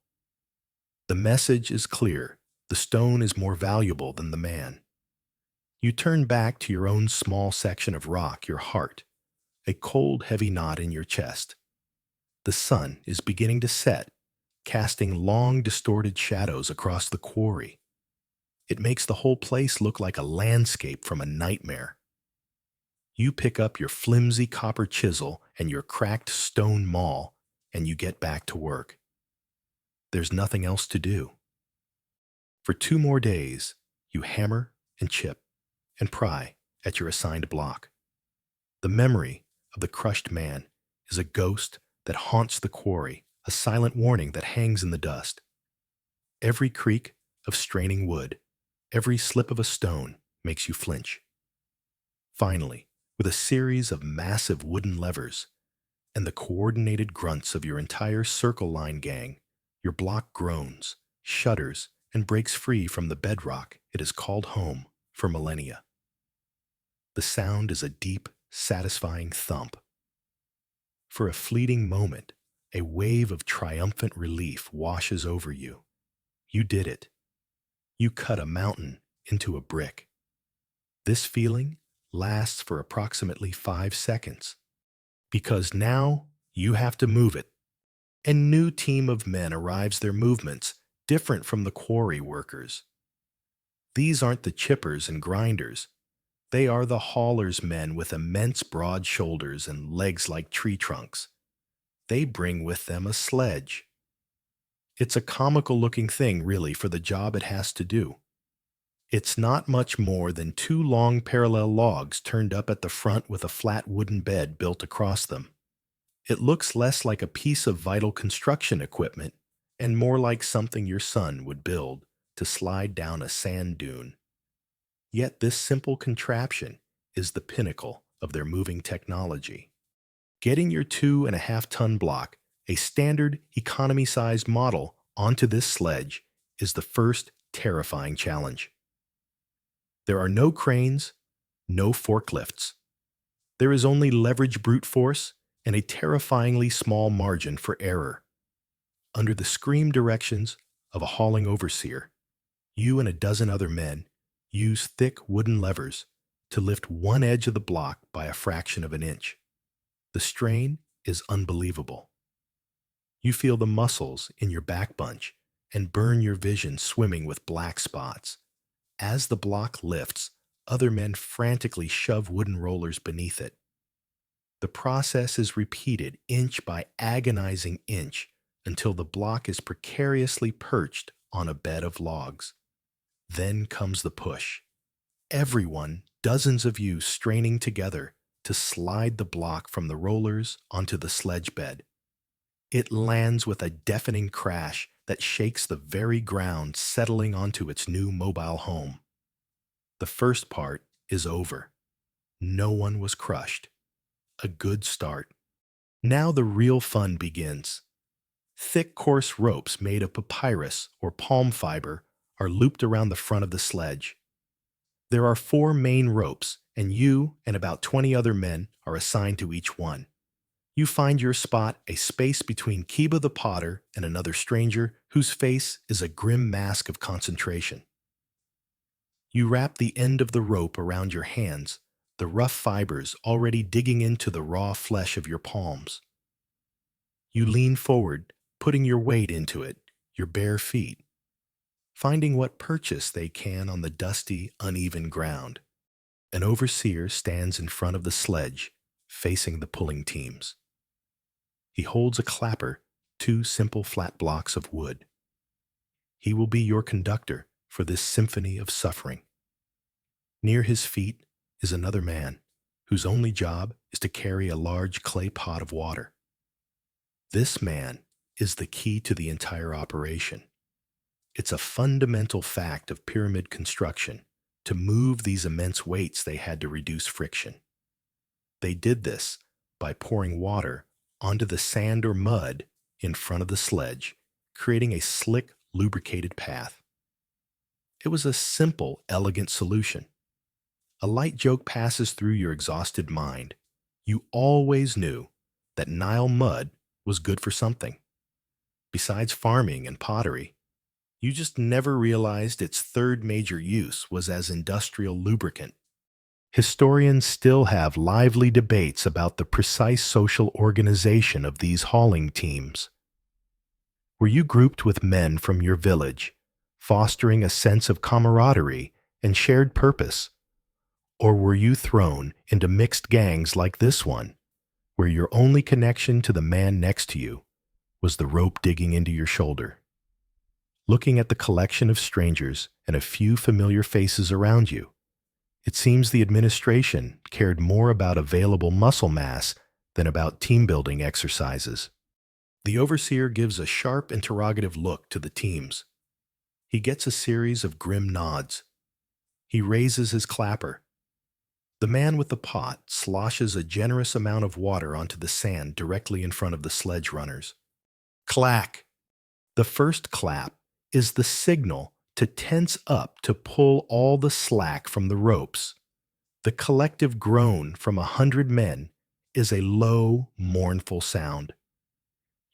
A: The message is clear. The stone is more valuable than the man. You turn back to your own small section of rock, your heart, a cold, heavy knot in your chest. The sun is beginning to set, casting long, distorted shadows across the quarry. It makes the whole place look like a landscape from a nightmare. You pick up your flimsy copper chisel and your cracked stone maul, and you get back to work. There's nothing else to do. For 2 more days, you hammer and chip and pry at your assigned block. The memory of the crushed man is a ghost that haunts the quarry, a silent warning that hangs in the dust. Every creak of straining wood, every slip of a stone makes you flinch. Finally, with a series of massive wooden levers and the coordinated grunts of your entire Circle Line gang, your block groans, shudders, and breaks free from the bedrock it has called home for millennia. The sound is a deep, satisfying thump. For a fleeting moment, a wave of triumphant relief washes over you. You did it. You cut a mountain into a brick. This feeling lasts for approximately 5 seconds, because now you have to move it. A new team of men arrives, their movements different from the quarry workers. These aren't the chippers and grinders. They are the haulers, men with immense broad shoulders and legs like tree trunks. They bring with them a sledge. It's a comical-looking thing, really, for the job it has to do. It's not much more than 2 long parallel logs turned up at the front with a flat wooden bed built across them. It looks less like a piece of vital construction equipment and more like something your son would build to slide down a sand dune. Yet this simple contraption is the pinnacle of their moving technology. Getting your 2.5-ton block, a standard economy-sized model, onto this sledge is the first terrifying challenge. There are no cranes, no forklifts. There is only leverage, brute force, and a terrifyingly small margin for error. Under the scream directions of a hauling overseer, you and a dozen other men use thick wooden levers to lift one edge of the block by a fraction of an inch. The strain is unbelievable. You feel the muscles in your back bunch and burn your vision swimming with black spots. As the block lifts, other men frantically shove wooden rollers beneath it. The process is repeated inch by agonizing inch until the block is precariously perched on a bed of logs. Then comes the push. Everyone, dozens of you, straining together to slide the block from the rollers onto the sledge bed. It lands with a deafening crash that shakes the very ground, settling onto its new mobile home. The first part is over. No one was crushed. A good start. Now the real fun begins. Thick, coarse ropes made of papyrus or palm fiber are looped around the front of the sledge. There are 4 main ropes, and you and about 20 other men are assigned to each one. You find your spot, a space between Kiba the potter and another stranger whose face is a grim mask of concentration. You wrap the end of the rope around your hands, the rough fibers already digging into the raw flesh of your palms. You lean forward, putting your weight into it, your bare feet, finding what purchase they can on the dusty, uneven ground. An overseer stands in front of the sledge, facing the pulling teams. He holds a clapper, 2 simple flat blocks of wood. He will be your conductor for this symphony of suffering. Near his feet is another man, whose only job is to carry a large clay pot of water. This man is the key to the entire operation. It's a fundamental fact of pyramid construction. To move these immense weights, they had to reduce friction. They did this by pouring water onto the sand or mud in front of the sledge, creating a slick, lubricated path. It was a simple, elegant solution. A light joke passes through your exhausted mind. You always knew that Nile mud was good for something. Besides farming and pottery, you just never realized its third major use was as industrial lubricant. Historians still have lively debates about the precise social organization of these hauling teams. Were you grouped with men from your village, fostering a sense of camaraderie and shared purpose? Or were you thrown into mixed gangs like this one, where your only connection to the man next to you was the rope digging into your shoulder? Looking at the collection of strangers and a few familiar faces around you, it seems the administration cared more about available muscle mass than about team-building exercises. The overseer gives a sharp interrogative look to the teams. He gets a series of grim nods. He raises his clapper. The man with the pot sloshes a generous amount of water onto the sand directly in front of the sledge runners. Clack! The first clap is the signal to tense up to pull all the slack from the ropes. The collective groan from 100 men is a low, mournful sound.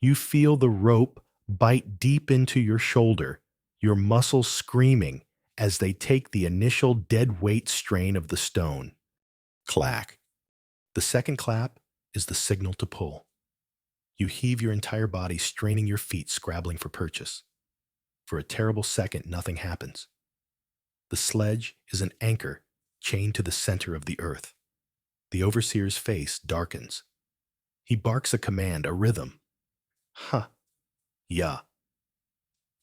A: You feel the rope bite deep into your shoulder, your muscles screaming as they take the initial dead weight strain of the stone. Clack. The second clap is the signal to pull. You heave your entire body, straining your feet, scrabbling for purchase. For a terrible second, nothing happens. The sledge is an anchor chained to the center of the earth. The overseer's face darkens. He barks a command, a rhythm. Ha, ya,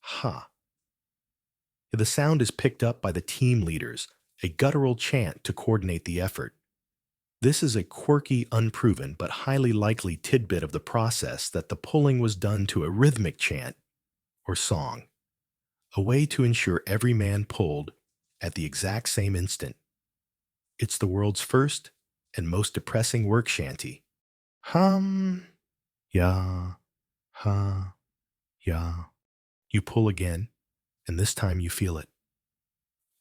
A: ha. The sound is picked up by the team leaders, a guttural chant to coordinate the effort. This is a quirky, unproven, but highly likely tidbit of the process that the pulling was done to a rhythmic chant or song, a way to ensure every man pulled at the exact same instant. It's the world's first and most depressing work shanty. Hum, ya, ha, ya. You pull again, and this time you feel it.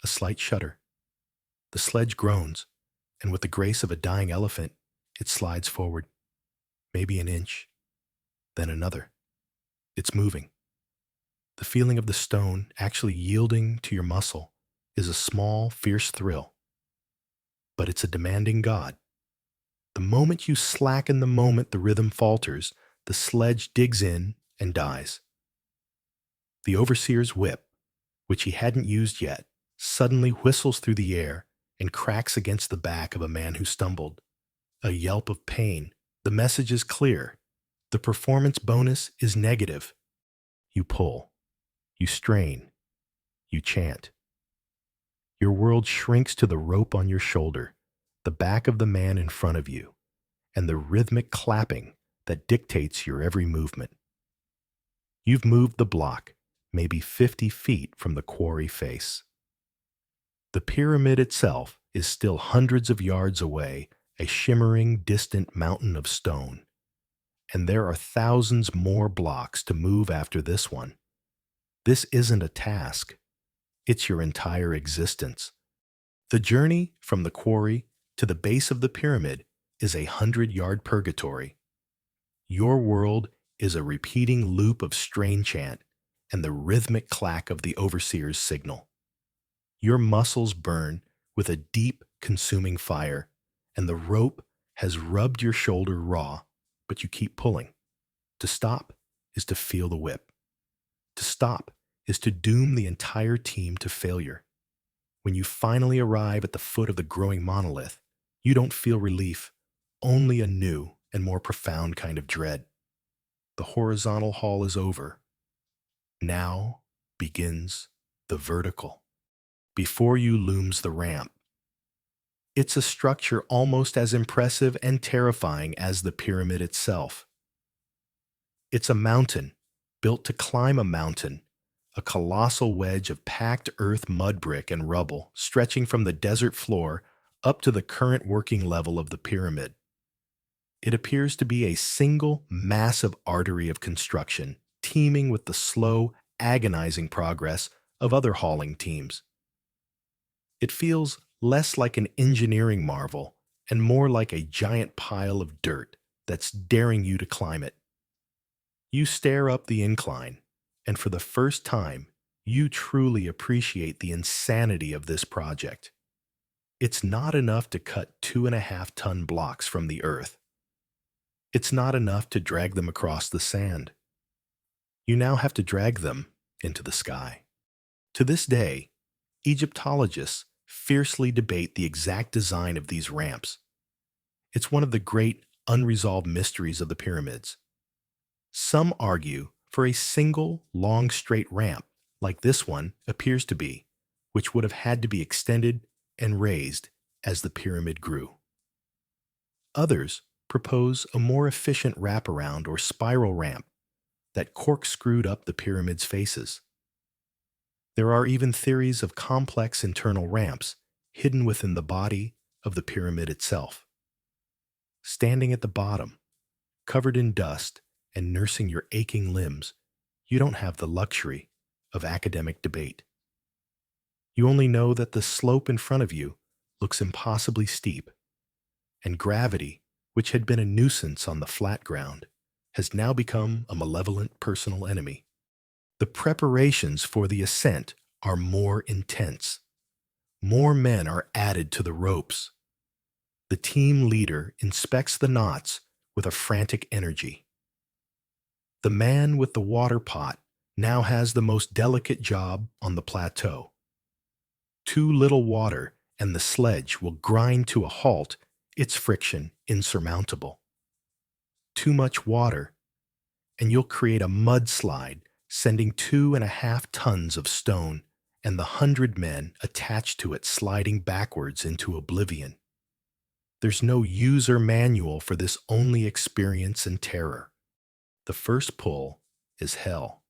A: A slight shudder. The sledge groans, and with the grace of a dying elephant, it slides forward, maybe an inch, then another. It's moving. The feeling of the stone actually yielding to your muscle is a small, fierce thrill. But it's a demanding god. The moment you slacken, the moment the rhythm falters, the sledge digs in and dies. The overseer's whip, which he hadn't used yet, suddenly whistles through the air and cracks against the back of a man who stumbled. A yelp of pain. The message is clear. The performance bonus is negative. You pull. You strain. You chant. Your world shrinks to the rope on your shoulder, the back of the man in front of you, and the rhythmic clapping that dictates your every movement. You've moved the block, maybe 50 feet from the quarry face. The pyramid itself is still hundreds of yards away, a shimmering, distant mountain of stone. And there are thousands more blocks to move after this one. This isn't a task. It's your entire existence. The journey from the quarry to the base of the pyramid is a 100-yard purgatory. Your world is a repeating loop of strain chant and the rhythmic clack of the overseer's signal. Your muscles burn with a deep, consuming fire, and the rope has rubbed your shoulder raw, but you keep pulling. To stop is to feel the whip. To stop is to doom the entire team to failure. When you finally arrive at the foot of the growing monolith, you don't feel relief, only a new and more profound kind of dread. The horizontal haul is over. Now begins the vertical. Before you looms the ramp. It's a structure almost as impressive and terrifying as the pyramid itself. It's a mountain, built to climb a mountain, a colossal wedge of packed earth, mud brick, and rubble stretching from the desert floor up to the current working level of the pyramid. It appears to be a single, massive artery of construction, teeming with the slow, agonizing progress of other hauling teams. It feels less like an engineering marvel and more like a giant pile of dirt that's daring you to climb it. You stare up the incline, and for the first time, you truly appreciate the insanity of this project. It's not enough to cut 2.5-ton blocks from the earth. It's not enough to drag them across the sand. You now have to drag them into the sky. To this day, Egyptologists fiercely debate the exact design of these ramps. It's one of the great unresolved mysteries of the pyramids. Some argue for a single long straight ramp like this one appears to be, which would have had to be extended and raised as the pyramid grew. Others propose a more efficient wraparound or spiral ramp that corkscrewed up the pyramid's faces. There are even theories of complex internal ramps hidden within the body of the pyramid itself. Standing at the bottom, covered in dust and nursing your aching limbs, you don't have the luxury of academic debate. You only know that the slope in front of you looks impossibly steep, and gravity, which had been a nuisance on the flat ground, has now become a malevolent personal enemy. The preparations for the ascent are more intense. More men are added to the ropes. The team leader inspects the knots with a frantic energy. The man with the water pot now has the most delicate job on the plateau. Too little water and the sledge will grind to a halt, its friction insurmountable. Too much water, and you'll create a mudslide, sending 2.5 tons of stone and the 100 men attached to it sliding backwards into oblivion. There's no user manual for this only experience and terror. The first pull is hell.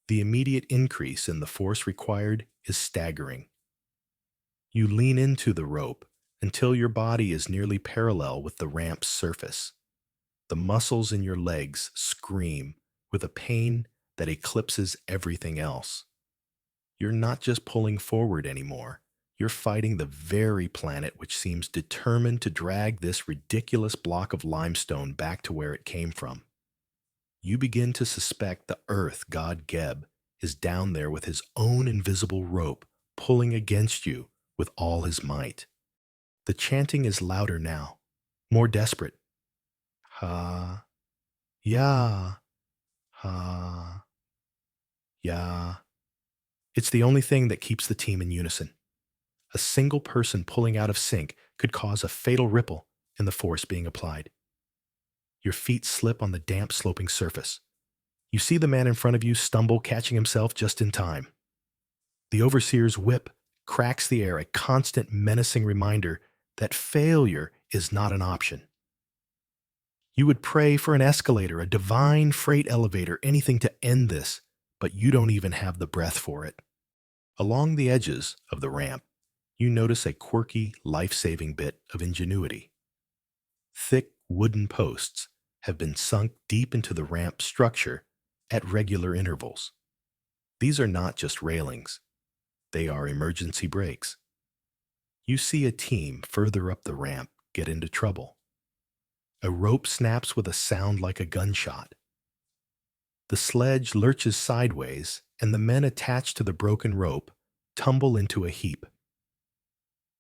A: The immediate increase in the force required is staggering. You lean into the rope until your body is nearly parallel with the ramp's surface. The muscles in your legs scream with a pain that eclipses everything else. You're not just pulling forward anymore. You're fighting the very planet which seems determined to drag this ridiculous block of limestone back to where it came from. You begin to suspect the earth god Geb is down there with his own invisible rope pulling against you with all his might. The chanting is louder now, more desperate. Ha, ya, ha, ya. It's the only thing that keeps the team in unison. A single person pulling out of sync could cause a fatal ripple in the force being applied. Your feet slip on the damp, sloping surface. You see the man in front of you stumble, catching himself just in time. The overseer's whip cracks the air, a constant menacing reminder that failure is not an option. You would pray for an escalator, a divine freight elevator, anything to end this, but you don't even have the breath for it. Along the edges of the ramp, you notice a quirky, life-saving bit of ingenuity. Thick wooden posts have been sunk deep into the ramp structure at regular intervals. These are not just railings. They are emergency brakes. You see a team further up the ramp get into trouble. A rope snaps with a sound like a gunshot. The sledge lurches sideways, and the men attached to the broken rope tumble into a heap.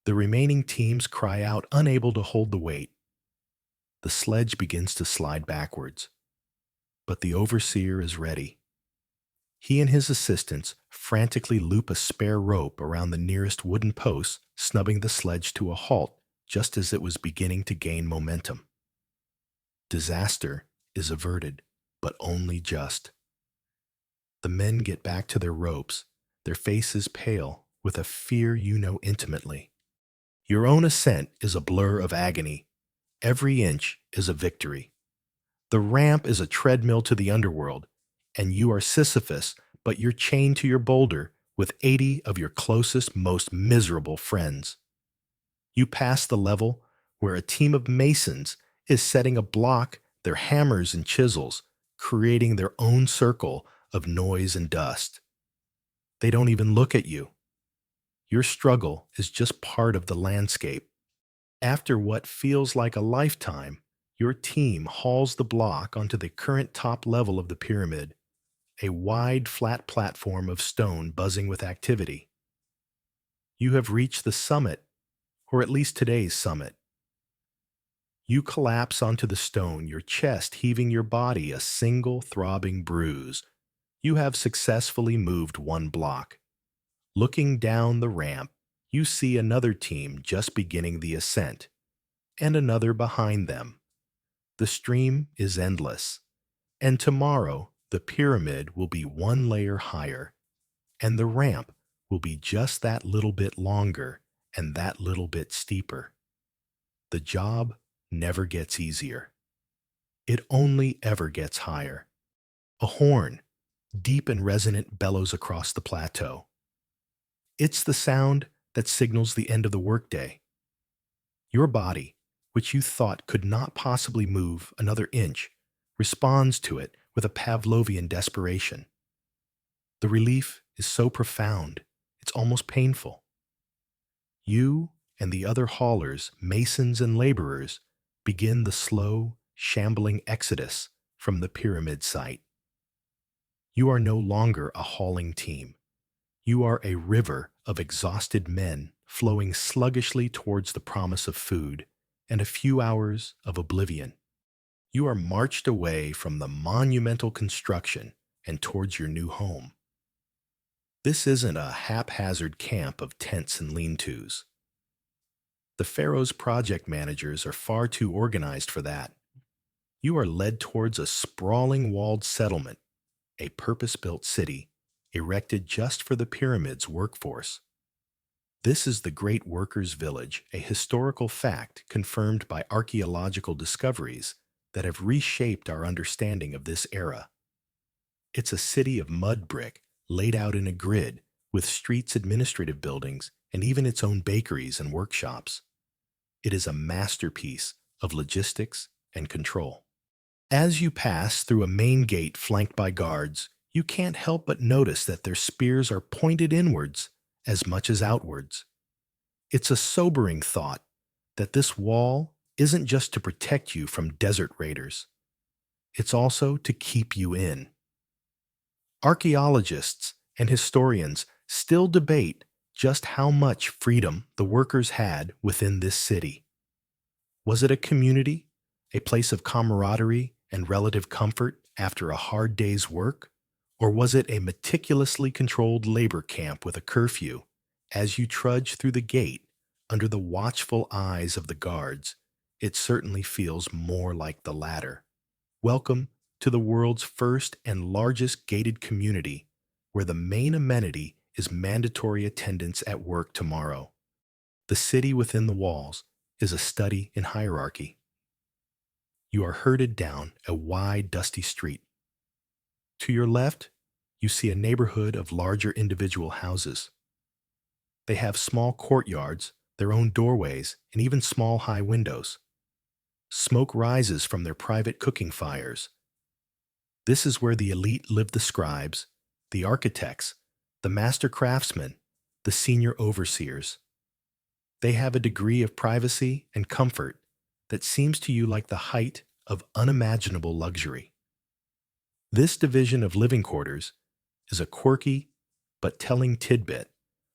A: The remaining teams cry out, unable to hold the weight. The sledge begins to slide backwards, but the overseer is ready. He and his assistants frantically loop a spare rope around the nearest wooden post, snubbing the sledge to a halt just as it was beginning to gain momentum. Disaster is averted, but only just. The men get back to their ropes, their faces pale with a fear you know intimately. Your own ascent is a blur of agony. Every inch is a victory. The ramp is a treadmill to the underworld, and you are Sisyphus, but you're chained to your boulder with 80 of your closest, most miserable friends. You pass the level where a team of masons is setting a block, their hammers and chisels, creating their own circle of noise and dust. They don't even look at you. Your struggle is just part of the landscape. After what feels like a lifetime, your team hauls the block onto the current top level of the pyramid, a wide, flat platform of stone buzzing with activity. You have reached the summit, or at least today's summit. You collapse onto the stone, your chest heaving your body a single throbbing bruise. You have successfully moved one block. Looking down the ramp, you see another team just beginning the ascent, and another behind them. The stream is endless, and tomorrow the pyramid will be one layer higher, and the ramp will be just that little bit longer and that little bit steeper. The job never gets easier. It only ever gets higher. A horn, deep and resonant, bellows across the plateau. It's the sound that signals the end of the workday. Your body, which you thought could not possibly move another inch, responds to it with a Pavlovian desperation. The relief is so profound, it's almost painful. You and the other haulers, masons, and laborers begin the slow, shambling exodus from the pyramid site. You are no longer a hauling team. You are a river of exhausted men flowing sluggishly towards the promise of food and a few hours of oblivion. You are marched away from the monumental construction and towards your new home. This isn't a haphazard camp of tents and lean-tos. The pharaoh's project managers are far too organized for that. You are led towards a sprawling walled settlement, a purpose-built city erected just for the pyramid's workforce. This is the Great Workers' Village, a historical fact confirmed by archaeological discoveries that have reshaped our understanding of this era. It's a city of mud brick laid out in a grid with streets, administrative buildings, and even its own bakeries and workshops. It is a masterpiece of logistics and control. As you pass through a main gate flanked by guards, you can't help but notice that their spears are pointed inwards as much as outwards. It's a sobering thought that this wall isn't just to protect you from desert raiders. It's also to keep you in. Archaeologists and historians still debate just how much freedom the workers had within this city. Was it a community, a place of camaraderie and relative comfort after a hard day's work? Or was it a meticulously controlled labor camp with a curfew? As you trudge through the gate, under the watchful eyes of the guards, it certainly feels more like the latter. Welcome to the world's first and largest gated community, where the main amenity is mandatory attendance at work tomorrow. The city within the walls is a study in hierarchy. You are herded down a wide, dusty street. To your left, you see a neighborhood of larger individual houses. They have small courtyards, their own doorways, and even small high windows. Smoke rises from their private cooking fires. This is where the elite live: the scribes, the architects, the master craftsmen, the senior overseers. They have a degree of privacy and comfort that seems to you like the height of unimaginable luxury. This division of living quarters is a quirky but telling tidbit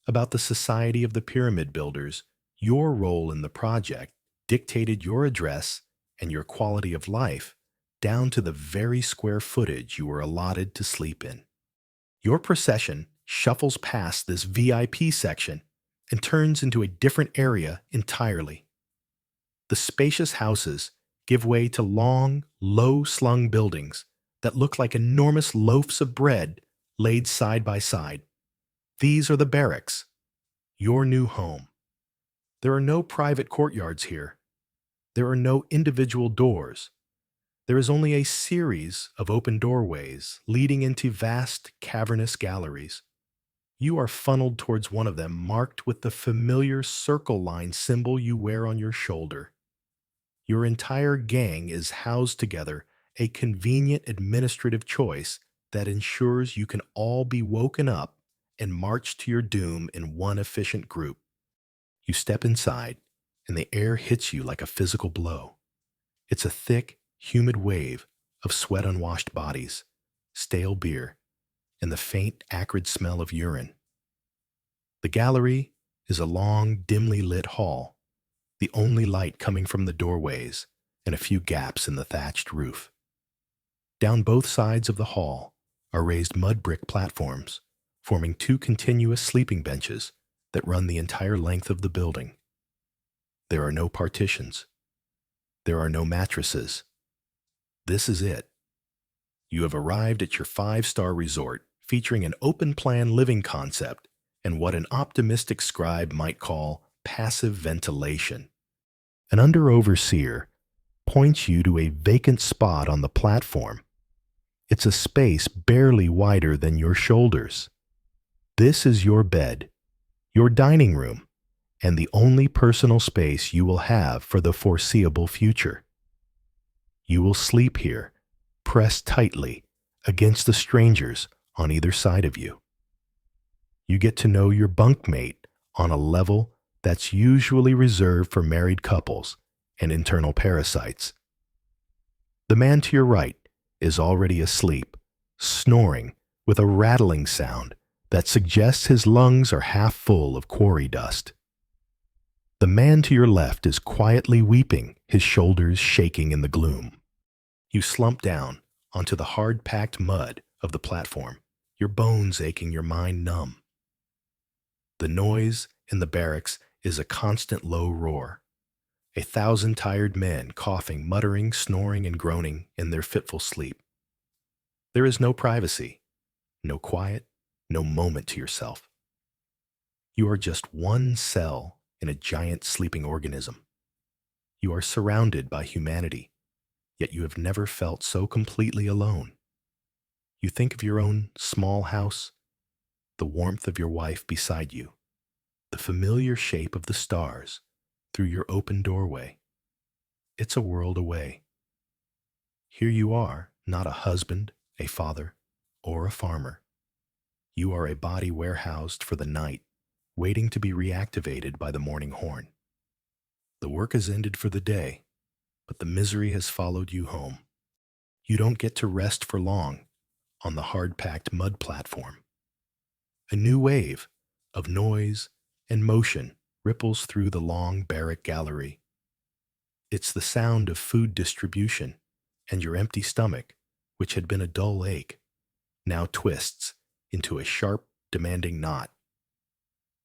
A: about the society of the pyramid builders. Your role in the project dictated your address and your quality of life down to the very square footage you were allotted to sleep in. Your procession shuffles past this VIP section and turns into a different area entirely. The spacious houses give way to long, low-slung buildings that look like enormous loaves of bread laid side by side. These are the barracks, your new home. There are no private courtyards here. There are no individual doors. There is only a series of open doorways leading into vast, cavernous galleries. You are funneled towards one of them, marked with the familiar circle line symbol you wear on your shoulder. Your entire gang is housed together, a convenient administrative choice that ensures you can all be woken up and march to your doom in one efficient group. You step inside, and the air hits you like a physical blow. It's a thick, humid wave of sweat-unwashed bodies, stale beer, and the faint, acrid smell of urine. The gallery is a long, dimly lit hall, the only light coming from the doorways and a few gaps in the thatched roof. Down both sides of the hall are raised mud brick platforms, forming two continuous sleeping benches that run the entire length of the building. There are no partitions. There are no mattresses. This is it. You have arrived at your 5-star resort, featuring an open-plan living concept and what an optimistic scribe might call passive ventilation. An under-overseer points you to a vacant spot on the platform. It's a space barely wider than your shoulders. This is your bed, your dining room, and the only personal space you will have for the foreseeable future. You will sleep here, pressed tightly against the strangers on either side of you. You get to know your bunkmate on a level that's usually reserved for married couples and internal parasites. The man to your right is already asleep, snoring with a rattling sound that suggests his lungs are half full of quarry dust. The man to your left is quietly weeping, his shoulders shaking in the gloom. You slump down onto the hard-packed mud of the platform, your bones aching, your mind numb. The noise in the barracks is a constant low roar. 1,000 tired men coughing, muttering, snoring, and groaning in their fitful sleep. There is no privacy, no quiet, no moment to yourself. You are just one cell in a giant sleeping organism. You are surrounded by humanity, yet you have never felt so completely alone. You think of your own small house, the warmth of your wife beside you, the familiar shape of the stars through your open doorway. It's a world away. Here you are, not a husband, a father, or a farmer. You are a body warehoused for the night, waiting to be reactivated by the morning horn. The work has ended for the day, but the misery has followed you home. You don't get to rest for long on the hard-packed mud platform. A new wave of noise and motion ripples through the long barrack gallery. It's the sound of food distribution, and your empty stomach, which had been a dull ache, now twists into a sharp, demanding knot.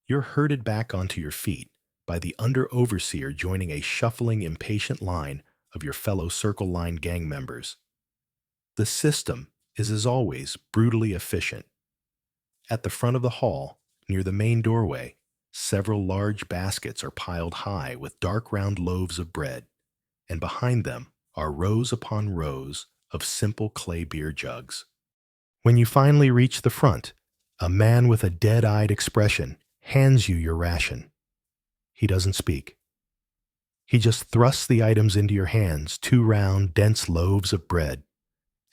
A: You're herded back onto your feet by the under-overseer joining a shuffling, impatient line of your fellow Circle Line gang members. The system is, as always, brutally efficient. At the front of the hall, near the main doorway, several large baskets are piled high with dark round loaves of bread, and behind them are rows upon rows of simple clay beer jugs. When you finally reach the front, a man with a dead-eyed expression hands you your ration. He doesn't speak. He just thrusts the items into your hands, 2 round, dense loaves of bread,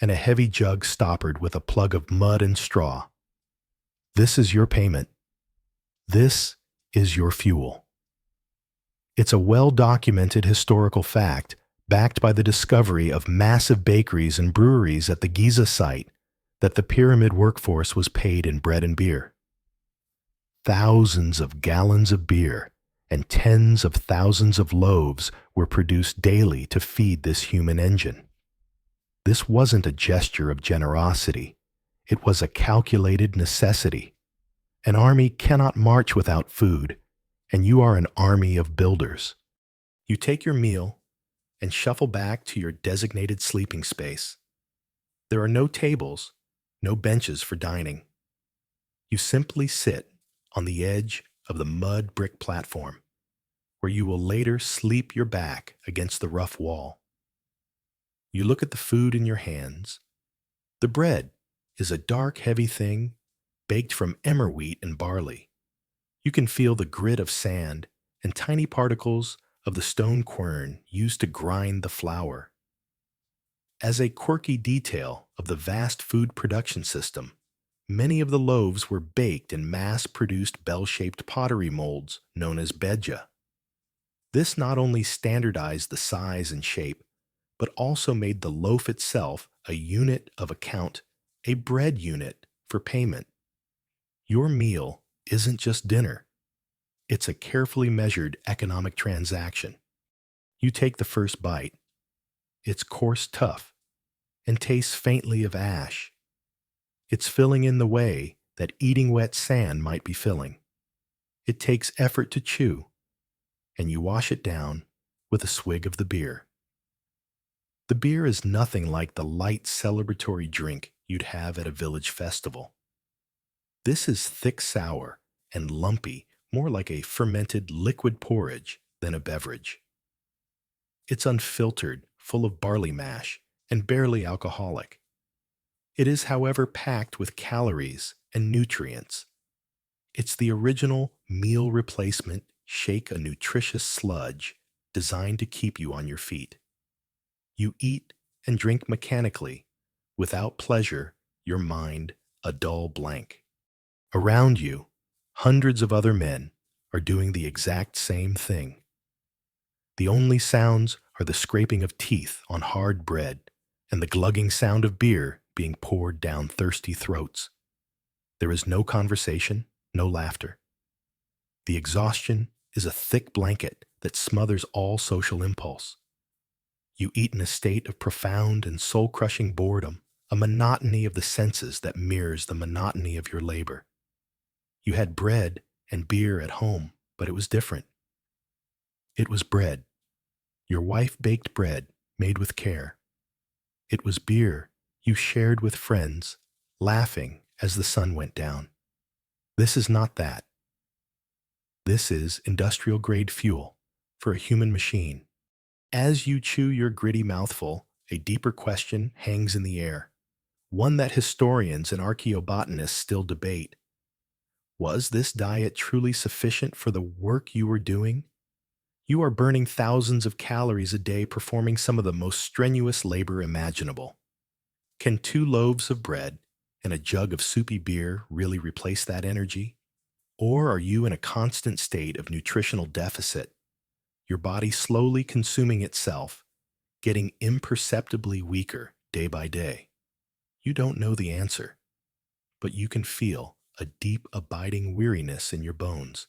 A: and a heavy jug stoppered with a plug of mud and straw. This is your payment. This is your fuel. It's a well-documented historical fact, backed by the discovery of massive bakeries and breweries at the Giza site, that the pyramid workforce was paid in bread and beer. Thousands of gallons of beer and tens of thousands of loaves were produced daily to feed this human engine. This wasn't a gesture of generosity. It was a calculated necessity. An army cannot march without food, and you are an army of builders. You take your meal and shuffle back to your designated sleeping space. There are no tables, no benches for dining. You simply sit on the edge of the mud brick platform, where you will later sleep your back against the rough wall. You look at the food in your hands. The bread is a dark, heavy thing baked from emmer wheat and barley. You can feel the grit of sand and tiny particles of the stone quern used to grind the flour. As a quirky detail of the vast food production system, many of the loaves were baked in mass-produced bell-shaped pottery molds known as beja. This not only standardized the size and shape, but also made the loaf itself a unit of account, a bread unit for payment. Your meal isn't just dinner. It's a carefully measured economic transaction. You take the first bite. It's coarse tough and tastes faintly of ash. It's filling in the way that eating wet sand might be filling. It takes effort to chew, and you wash it down with a swig of the beer. The beer is nothing like the light celebratory drink you'd have at a village festival. This is thick sour and lumpy, more like a fermented liquid porridge than a beverage. It's unfiltered, full of barley mash, and barely alcoholic. It is, however, packed with calories and nutrients. It's the original meal replacement, shake a nutritious sludge designed to keep you on your feet. You eat and drink mechanically, without pleasure, your mind a dull blank. Around you, hundreds of other men are doing the exact same thing. The only sounds are the scraping of teeth on hard bread and the glugging sound of beer being poured down thirsty throats. There is no conversation, no laughter. The exhaustion is a thick blanket that smothers all social impulse. You eat in a state of profound and soul-crushing boredom, a monotony of the senses that mirrors the monotony of your labor. You had bread and beer at home, but it was different. It was bread. Your wife baked bread, made with care. It was beer you shared with friends, laughing as the sun went down. This is not that. This is industrial-grade fuel for a human machine. As you chew your gritty mouthful, a deeper question hangs in the air, one that historians and archaeobotanists still debate. Was this diet truly sufficient for the work you were doing? You are burning thousands of calories a day performing some of the most strenuous labor imaginable. Can 2 loaves of bread and a jug of soupy beer really replace that energy? Or are you in a constant state of nutritional deficit, your body slowly consuming itself, getting imperceptibly weaker day by day? You don't know the answer, but you can feel a deep, abiding weariness in your bones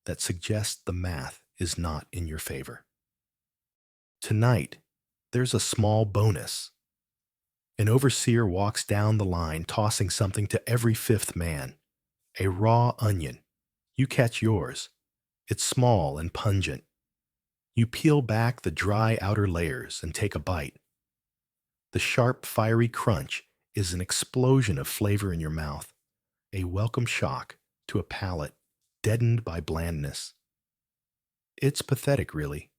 A: that suggests the math is not in your favor. Tonight, there's a small bonus. An overseer walks down the line tossing something to every fifth man, a raw onion. You catch yours. It's small and pungent. You peel back the dry outer layers and take a bite. The sharp, fiery crunch is an explosion of flavor in your mouth, a welcome shock to a palate deadened by blandness. It's pathetic, really,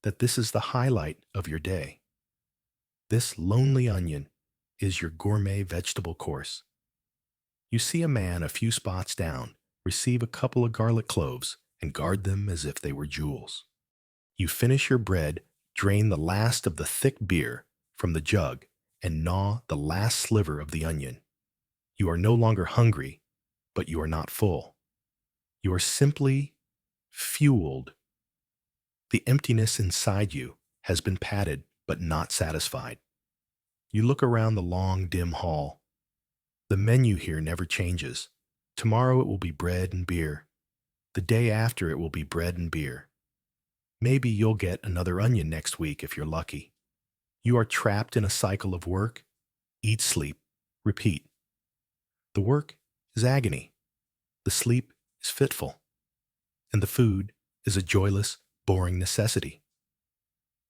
A: that this is the highlight of your day. This lonely onion is your gourmet vegetable course. You see a man a few spots down receive a couple of garlic cloves and guard them as if they were jewels. You finish your bread, drain the last of the thick beer from the jug, and gnaw the last sliver of the onion. You are no longer hungry, but you are not full. You are simply fueled. The emptiness inside you has been padded but not satisfied. You look around the long, dim hall. The menu here never changes. Tomorrow it will be bread and beer. The day after it will be bread and beer. Maybe you'll get another onion next week if you're lucky. You are trapped in a cycle of work, eat, sleep, repeat. The work is agony. The sleep is fitful. And the food is a joyless, boring necessity.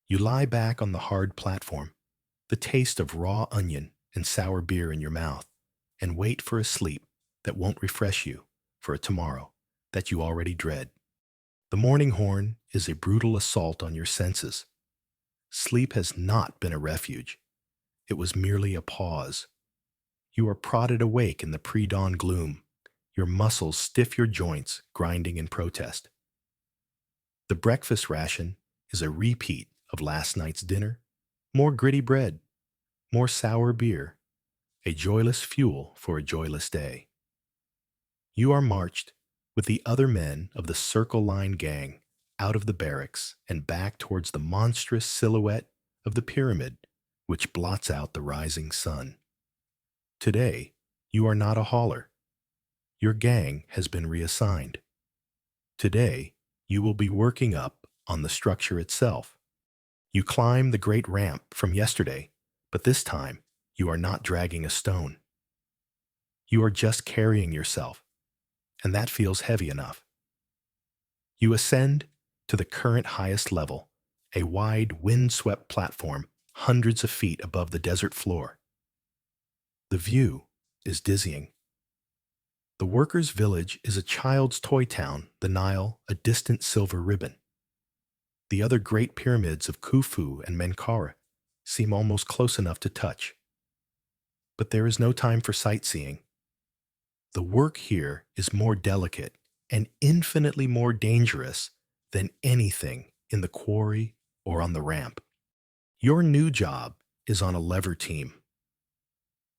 A: You lie back on the hard platform, the taste of raw onion and sour beer in your mouth, and wait for a sleep that won't refresh you for a tomorrow that you already dread. The morning horn is a brutal assault on your senses. Sleep has not been a refuge. It was merely a pause. You are prodded awake in the pre-dawn gloom. Your muscles stiff your joints, grinding in protest. The breakfast ration is a repeat of last night's dinner. More gritty bread, more sour beer, a joyless fuel for a joyless day. You are marched with the other men of the Circle Line gang out of the barracks and back towards the monstrous silhouette of the pyramid which blots out the rising sun. Today, you are not a hauler. Your gang has been reassigned. Today, you will be working up on the structure itself. You climb the great ramp from yesterday, but this time you are not dragging a stone. You are just carrying yourself, and that feels heavy enough. You ascend to the current highest level, a wide, wind-swept platform hundreds of feet above the desert floor. The view is dizzying. The workers' village is a child's toy town, the Nile, a distant silver ribbon. The other great pyramids of Khufu and Menkaure seem almost close enough to touch. But there is no time for sightseeing. The work here is more delicate and infinitely more dangerous than anything in the quarry or on the ramp. Your new job is on a lever team.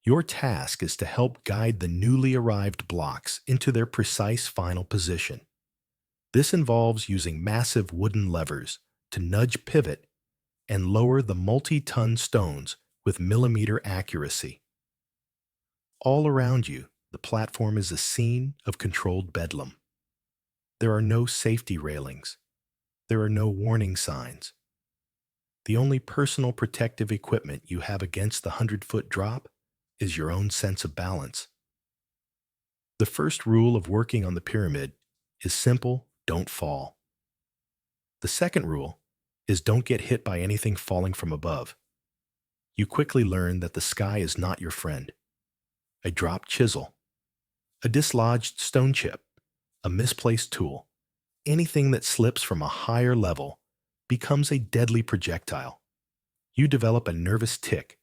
A: Your task is to help guide the newly arrived blocks into their precise final position. This involves using massive wooden levers to nudge pivot and lower the multi-ton stones with millimeter accuracy. All around you, the platform is a scene of controlled bedlam. There are no safety railings. There are no warning signs. The only personal protective equipment you have against the 100-foot drop is your own sense of balance. The first rule of working on the pyramid is simple: don't fall. The second rule is don't get hit by anything falling from above. You quickly learn that the sky is not your friend. A dropped chisel, a dislodged stone chip, a misplaced tool, anything that slips from a higher level becomes a deadly projectile. You develop a nervous tic,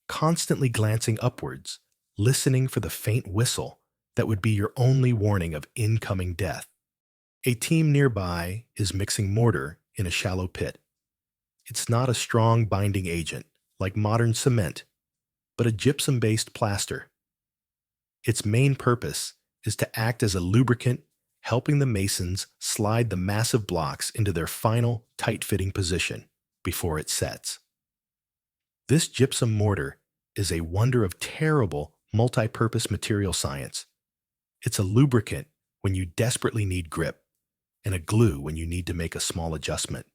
A: constantly glancing upwards, listening for the faint whistle that would be your only warning of incoming death. A team nearby is mixing mortar in a shallow pit. It's not a strong binding agent like modern cement, but a gypsum-based plaster. Its main purpose is to act as a lubricant, helping the masons slide the massive blocks into their final tight-fitting position before it sets. This gypsum mortar is a wonder of terrible multi-purpose material science. It's a lubricant when you desperately need grip, and a glue when you need to make a small adjustment.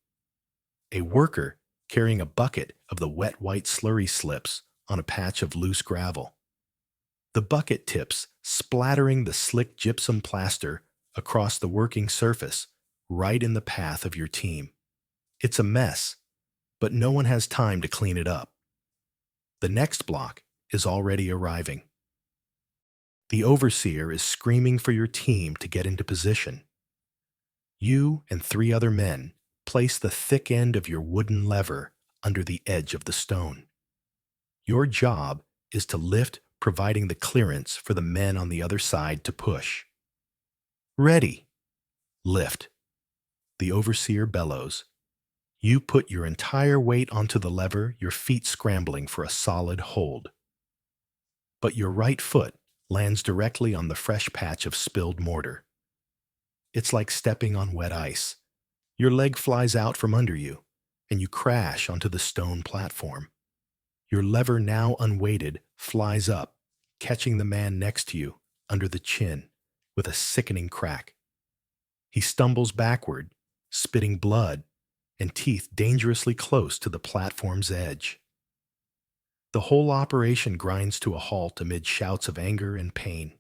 A: A worker carrying a bucket of the wet white slurry slips on a patch of loose gravel. The bucket tips splattering the slick gypsum plaster across the working surface, right in the path of your team. It's a mess, but no one has time to clean it up. The next block is already arriving. The overseer is screaming for your team to get into position. You and 3 other men place the thick end of your wooden lever under the edge of the stone. Your job is to lift, providing the clearance for the men on the other side to push. Ready. Lift. The overseer bellows. You put your entire weight onto the lever, your feet scrambling for a solid hold. But your right foot lands directly on the fresh patch of spilled mortar. It's like stepping on wet ice. Your leg flies out from under you, and you crash onto the stone platform. Your lever, now unweighted, flies up, catching the man next to you under the chin with a sickening crack. He stumbles backward, spitting blood and teeth dangerously close to the platform's edge. The whole operation grinds to a halt amid shouts of anger and pain.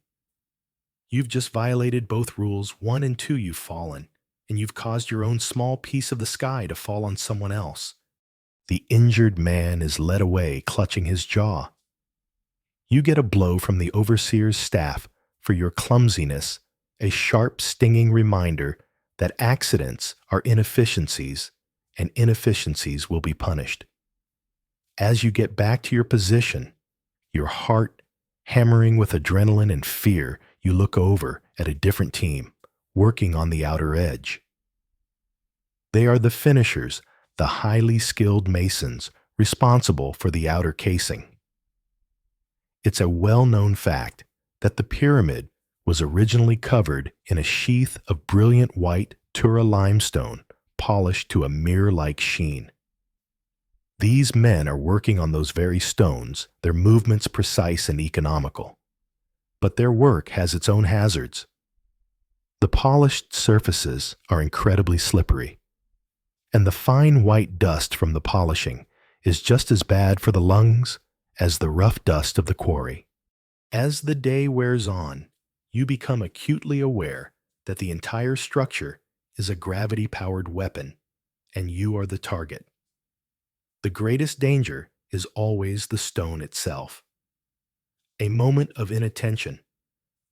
A: You've just violated both rules 1 and 2. You've fallen, and you've caused your own small piece of the sky to fall on someone else. The injured man is led away, clutching his jaw. You get a blow from the overseer's staff for your clumsiness, a sharp, stinging reminder that accidents are inefficiencies, and inefficiencies will be punished. As you get back to your position, your heart hammering with adrenaline and fear, you look over at a different team, working on the outer edge. They are the finishers, the highly skilled masons responsible for the outer casing. It's a well-known fact that the pyramid was originally covered in a sheath of brilliant white Tura limestone polished to a mirror-like sheen. These men are working on those very stones, their movements precise and economical. But their work has its own hazards. The polished surfaces are incredibly slippery, and the fine white dust from the polishing is just as bad for the lungs as the rough dust of the quarry. As the day wears on, you become acutely aware that the entire structure is a gravity-powered weapon, and you are the target. The greatest danger is always the stone itself. A moment of inattention,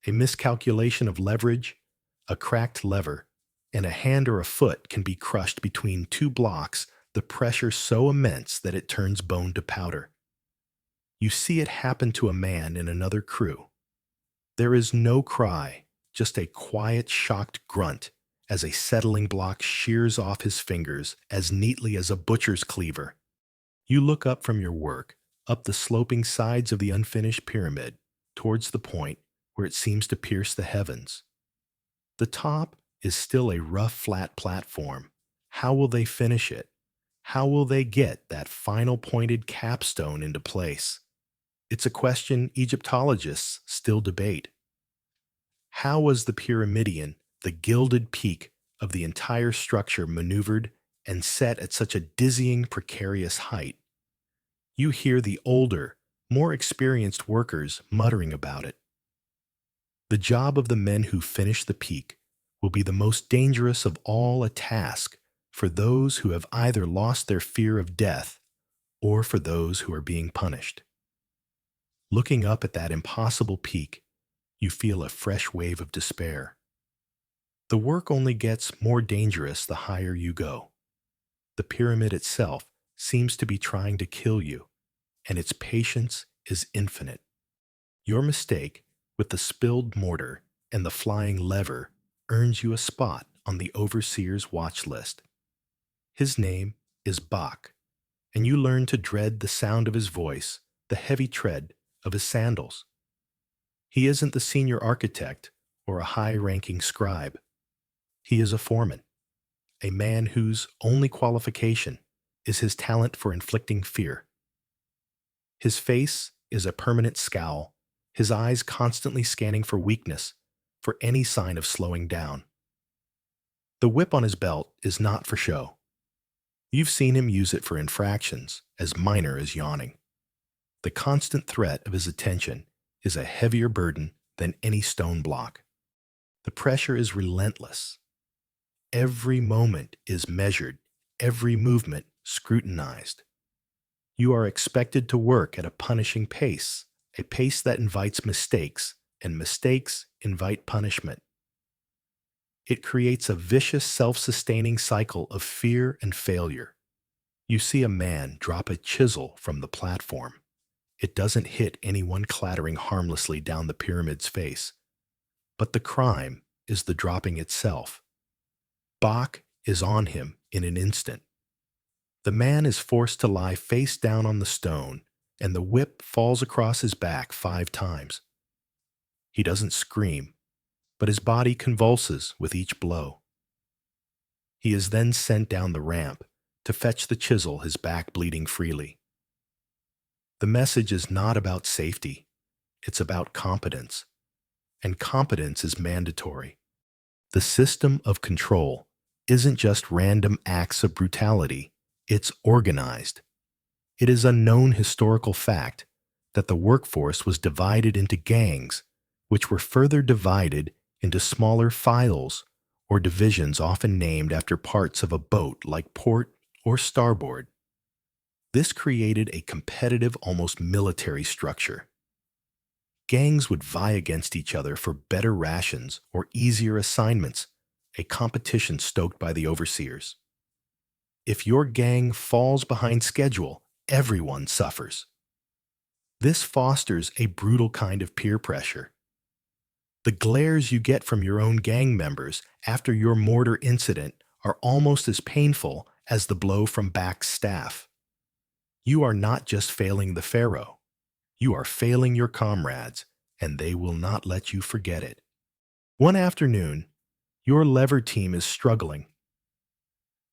A: A miscalculation of leverage, a cracked lever, and a hand or a foot can be crushed between two blocks, the pressure so immense that it turns bone to powder. You see it happen to a man in another crew. There is no cry, just a quiet, shocked grunt as a settling block shears off his fingers as neatly as a butcher's cleaver. You look up from your work, up the sloping sides of the unfinished pyramid, towards the point where it seems to pierce the heavens. The top is still a rough, flat platform. How will they finish it? How will they get that final pointed capstone into place? It's a question Egyptologists still debate. How was the pyramidion, the gilded peak of the entire structure, maneuvered and set at such a dizzying, precarious height? You hear the older, more experienced workers muttering about it. The job of the men who finish the peak will be the most dangerous of all, a task for those who have either lost their fear of death or for those who are being punished. Looking up at that impossible peak, you feel a fresh wave of despair. The work only gets more dangerous the higher you go. The pyramid itself seems to be trying to kill you, and its patience is infinite. Your mistake with the spilled mortar and the flying lever earns you a spot on the overseer's watch list. His name is Bach, and you learn to dread the sound of his voice, the heavy tread of his sandals. He isn't the senior architect or a high-ranking scribe. He is a foreman, a man whose only qualification is his talent for inflicting fear. His face is a permanent scowl, his eyes constantly scanning for weakness, for any sign of slowing down. The whip on his belt is not for show. You've seen him use it for infractions as minor as yawning. The constant threat of his attention is a heavier burden than any stone block. The pressure is relentless. Every moment is measured, every movement scrutinized. You are expected to work at a punishing pace, a pace that invites mistakes, and mistakes invite punishment. It creates a vicious, self-sustaining cycle of fear and failure. You see a man drop a chisel from the platform. It doesn't hit anyone clattering harmlessly down the pyramid's face. But the crime is the dropping itself. Bach is on him in an instant. The man is forced to lie face down on the stone, and the whip falls across his back 5 times. He doesn't scream, but his body convulses with each blow. He is then sent down the ramp to fetch the chisel, his back bleeding freely. The message is not about safety, it's about competence, and competence is mandatory. The system of control isn't just random acts of brutality, it's organized. It is a known historical fact that the workforce was divided into gangs, which were further divided into smaller files or divisions often named after parts of a boat like port or starboard. This created a competitive, almost military structure. Gangs would vie against each other for better rations or easier assignments, a competition stoked by the overseers. If your gang falls behind schedule, everyone suffers. This fosters a brutal kind of peer pressure. The glares you get from your own gang members after your mortar incident are almost as painful as the blow from Bach's staff. You are not just failing the pharaoh. You are failing your comrades, and they will not let you forget it. One afternoon, your lever team is struggling.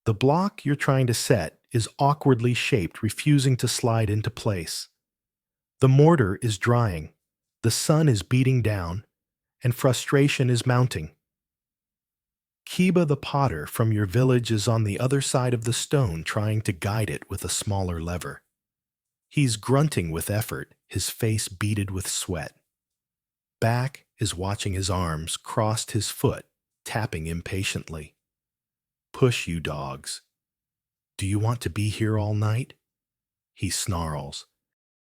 A: The block you're trying to set is awkwardly shaped, refusing to slide into place. The mortar is drying, the sun is beating down, and frustration is mounting. Kiba the potter from your village is on the other side of the stone trying to guide it with a smaller lever. He's grunting with effort, his face beaded with sweat. Bach is watching his arms, crossed his foot, tapping impatiently. Push, you dogs. Do you want to be here all night? He snarls.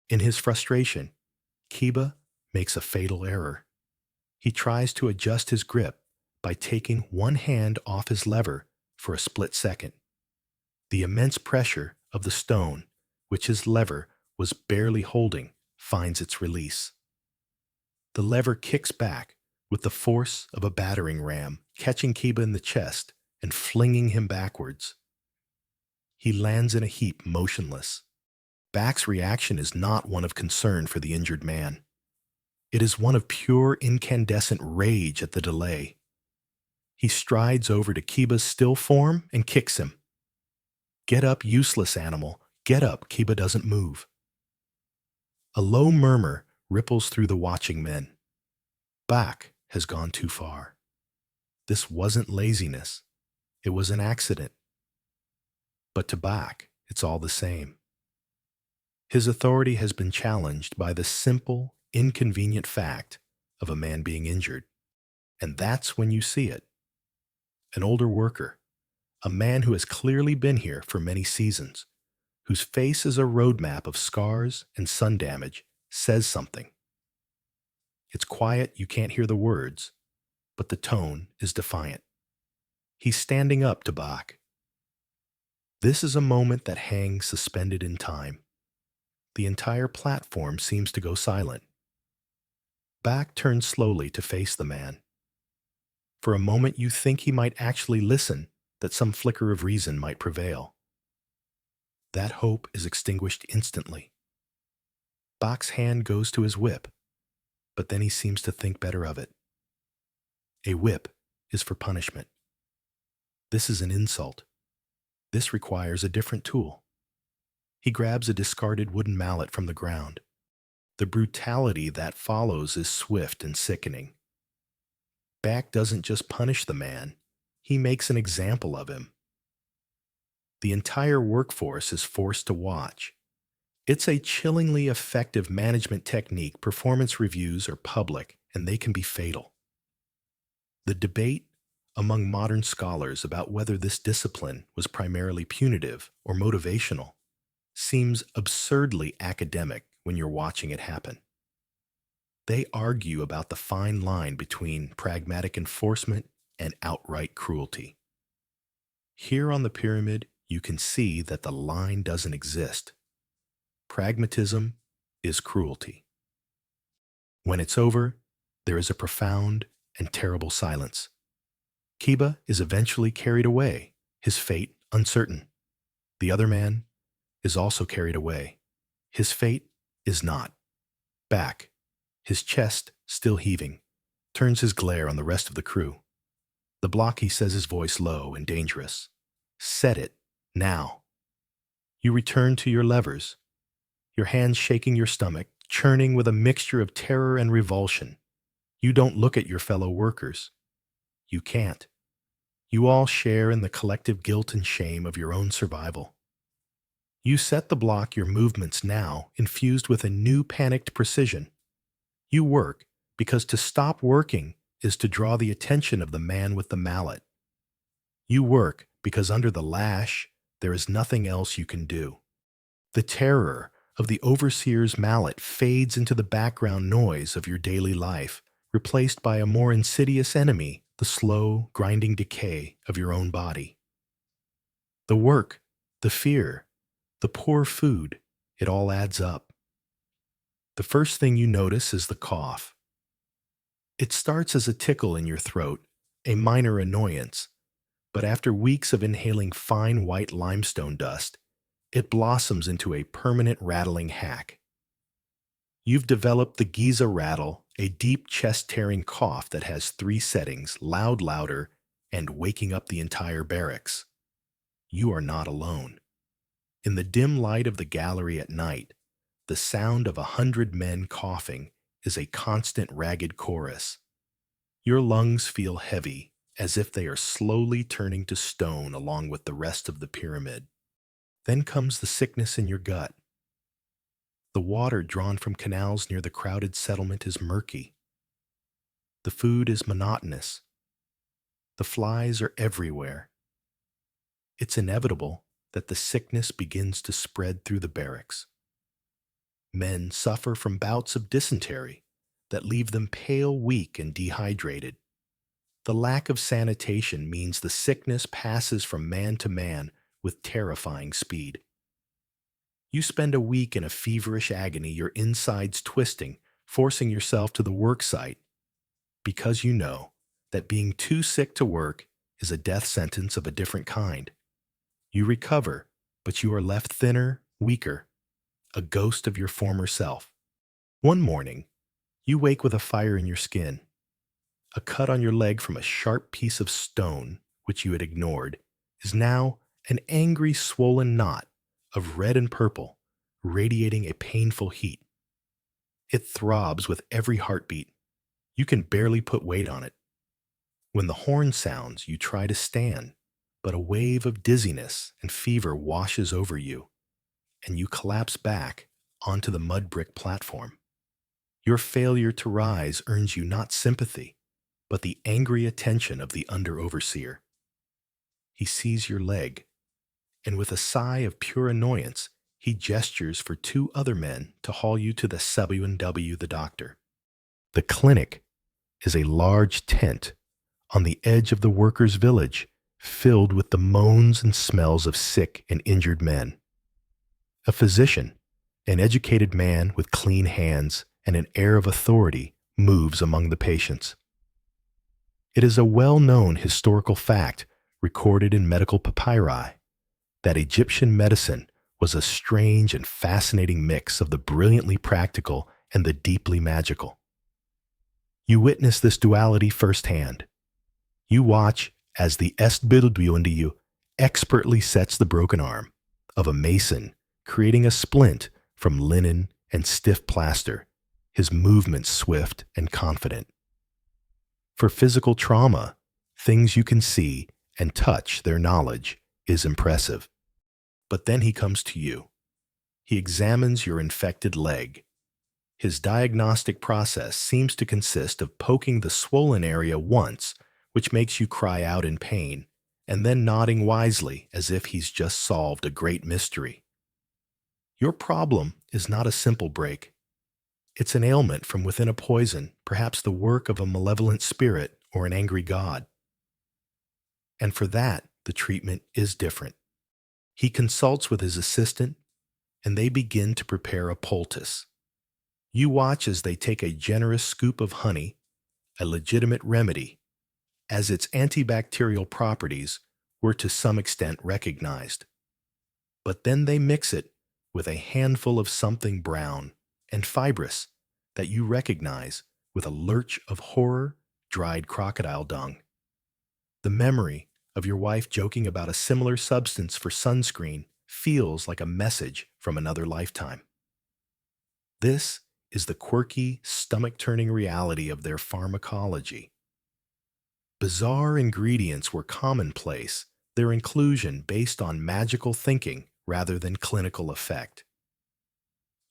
A: In his frustration, Kiba makes a fatal error. He tries to adjust his grip by taking one hand off his lever for a split second. The immense pressure of the stone, which his lever was barely holding, finds its release. The lever kicks back with the force of a battering ram, catching Kiba in the chest and flinging him backwards. He lands in a heap, motionless. Back's reaction is not one of concern for the injured man. It is one of pure incandescent rage at the delay. He strides over to Kiba's still form and kicks him. "Get up, useless animal. Get up." Kiba doesn't move. A low murmur ripples through the watching men. Back has gone too far. This wasn't laziness. It was an accident. But to Back, it's all the same. His authority has been challenged by the simple, inconvenient fact of a man being injured. And that's when you see it. An older worker, a man who has clearly been here for many seasons, whose face is a roadmap of scars and sun damage, says something. It's quiet, you can't hear the words, but the tone is defiant. He's standing up to Bach. This is a moment that hangs suspended in time. The entire platform seems to go silent. Bach turns slowly to face the man. For a moment you think he might actually listen, that some flicker of reason might prevail. That hope is extinguished instantly. Bach's hand goes to his whip, but then he seems to think better of it. A whip is for punishment. This is an insult. This requires a different tool. He grabs a discarded wooden mallet from the ground. The brutality that follows is swift and sickening. Bach doesn't just punish the man, he makes an example of him. The entire workforce is forced to watch. It's a chillingly effective management technique. Performance reviews are public, and they can be fatal. The debate among modern scholars about whether this discipline was primarily punitive or motivational seems absurdly academic when you're watching it happen. They argue about the fine line between pragmatic enforcement and outright cruelty. Here on the pyramid, you can see that the line doesn't exist. Pragmatism is cruelty. When it's over, there is a profound and terrible silence. Kiba is eventually carried away, his fate uncertain. The other man is also carried away. His fate is not. Back, his chest still heaving, turns his glare on the rest of the crew. The blocky says, his voice low and dangerous. "Set it, now." You return to your levers, your hands shaking your stomach, churning with a mixture of terror and revulsion. You don't look at your fellow workers. You can't. You all share in the collective guilt and shame of your own survival. You set the block, your movements now infused with a new panicked precision. You work because to stop working is to draw the attention of the man with the mallet. You work because under the lash, there is nothing else you can do. The terror of the overseer's mallet fades into the background noise of your daily life, replaced by a more insidious enemy, the slow, grinding decay of your own body. The work, the fear, the poor food, it all adds up. The first thing you notice is the cough. It starts as a tickle in your throat, a minor annoyance, but after weeks of inhaling fine white limestone dust, it blossoms into a permanent rattling hack. You've developed the Giza rattle, a deep chest-tearing cough that has 3 settings: loud, louder, and waking up the entire barracks. You are not alone. In the dim light of the gallery at night, the sound of 100 men coughing is a constant ragged chorus. Your lungs feel heavy, as if they are slowly turning to stone along with the rest of the pyramid. Then comes the sickness in your gut. The water drawn from canals near the crowded settlement is murky. The food is monotonous. The flies are everywhere. It's inevitable that the sickness begins to spread through the barracks. Men suffer from bouts of dysentery, that leave them pale, weak, and dehydrated. The lack of sanitation means the sickness passes from man to man with terrifying speed. You spend a week in a feverish agony, your insides twisting, forcing yourself to the work site because you know that being too sick to work is a death sentence of a different kind. You recover, but you are left thinner, weaker, a ghost of your former self. One morning, you wake with a fire in your skin, a cut on your leg from a sharp piece of stone, which you had ignored, is now an angry, swollen knot of red and purple, radiating a painful heat. It throbs with every heartbeat. You can barely put weight on it. When the horn sounds, you try to stand, but a wave of dizziness and fever washes over you, and you collapse back onto the mud brick platform. Your failure to rise earns you not sympathy, but the angry attention of the under-overseer. He sees your leg, and with a sigh of pure annoyance, he gestures for two other men to haul you to the W&W the doctor. The clinic is a large tent on the edge of the workers' village, filled with the moans and smells of sick and injured men. A physician, an educated man with clean hands and an air of authority, moves among the patients. It is a well-known historical fact recorded in medical papyri that Egyptian medicine was a strange and fascinating mix of the brilliantly practical and the deeply magical. You witness this duality firsthand. You watch as the SW expertly sets the broken arm of a mason, creating a splint from linen and stiff plaster, his movements swift and confident. For physical trauma, things you can see and touch their knowledge is impressive. But then he comes to you. He examines your infected leg. His diagnostic process seems to consist of poking the swollen area once, which makes you cry out in pain, and then nodding wisely as if he's just solved a great mystery. Your problem is not a simple break. It's an ailment from within a poison, perhaps the work of a malevolent spirit or an angry god. And for that, the treatment is different. He consults with his assistant, and they begin to prepare a poultice. You watch as they take a generous scoop of honey, a legitimate remedy, as its antibacterial properties were to some extent recognized. But then they mix it with a handful of something brown and fibrous that you recognize with a lurch of horror, dried crocodile dung. The memory of your wife joking about a similar substance for sunscreen feels like a message from another lifetime. This is the quirky, stomach-turning reality of their pharmacology. Bizarre ingredients were commonplace, their inclusion based on magical thinking rather than clinical effect.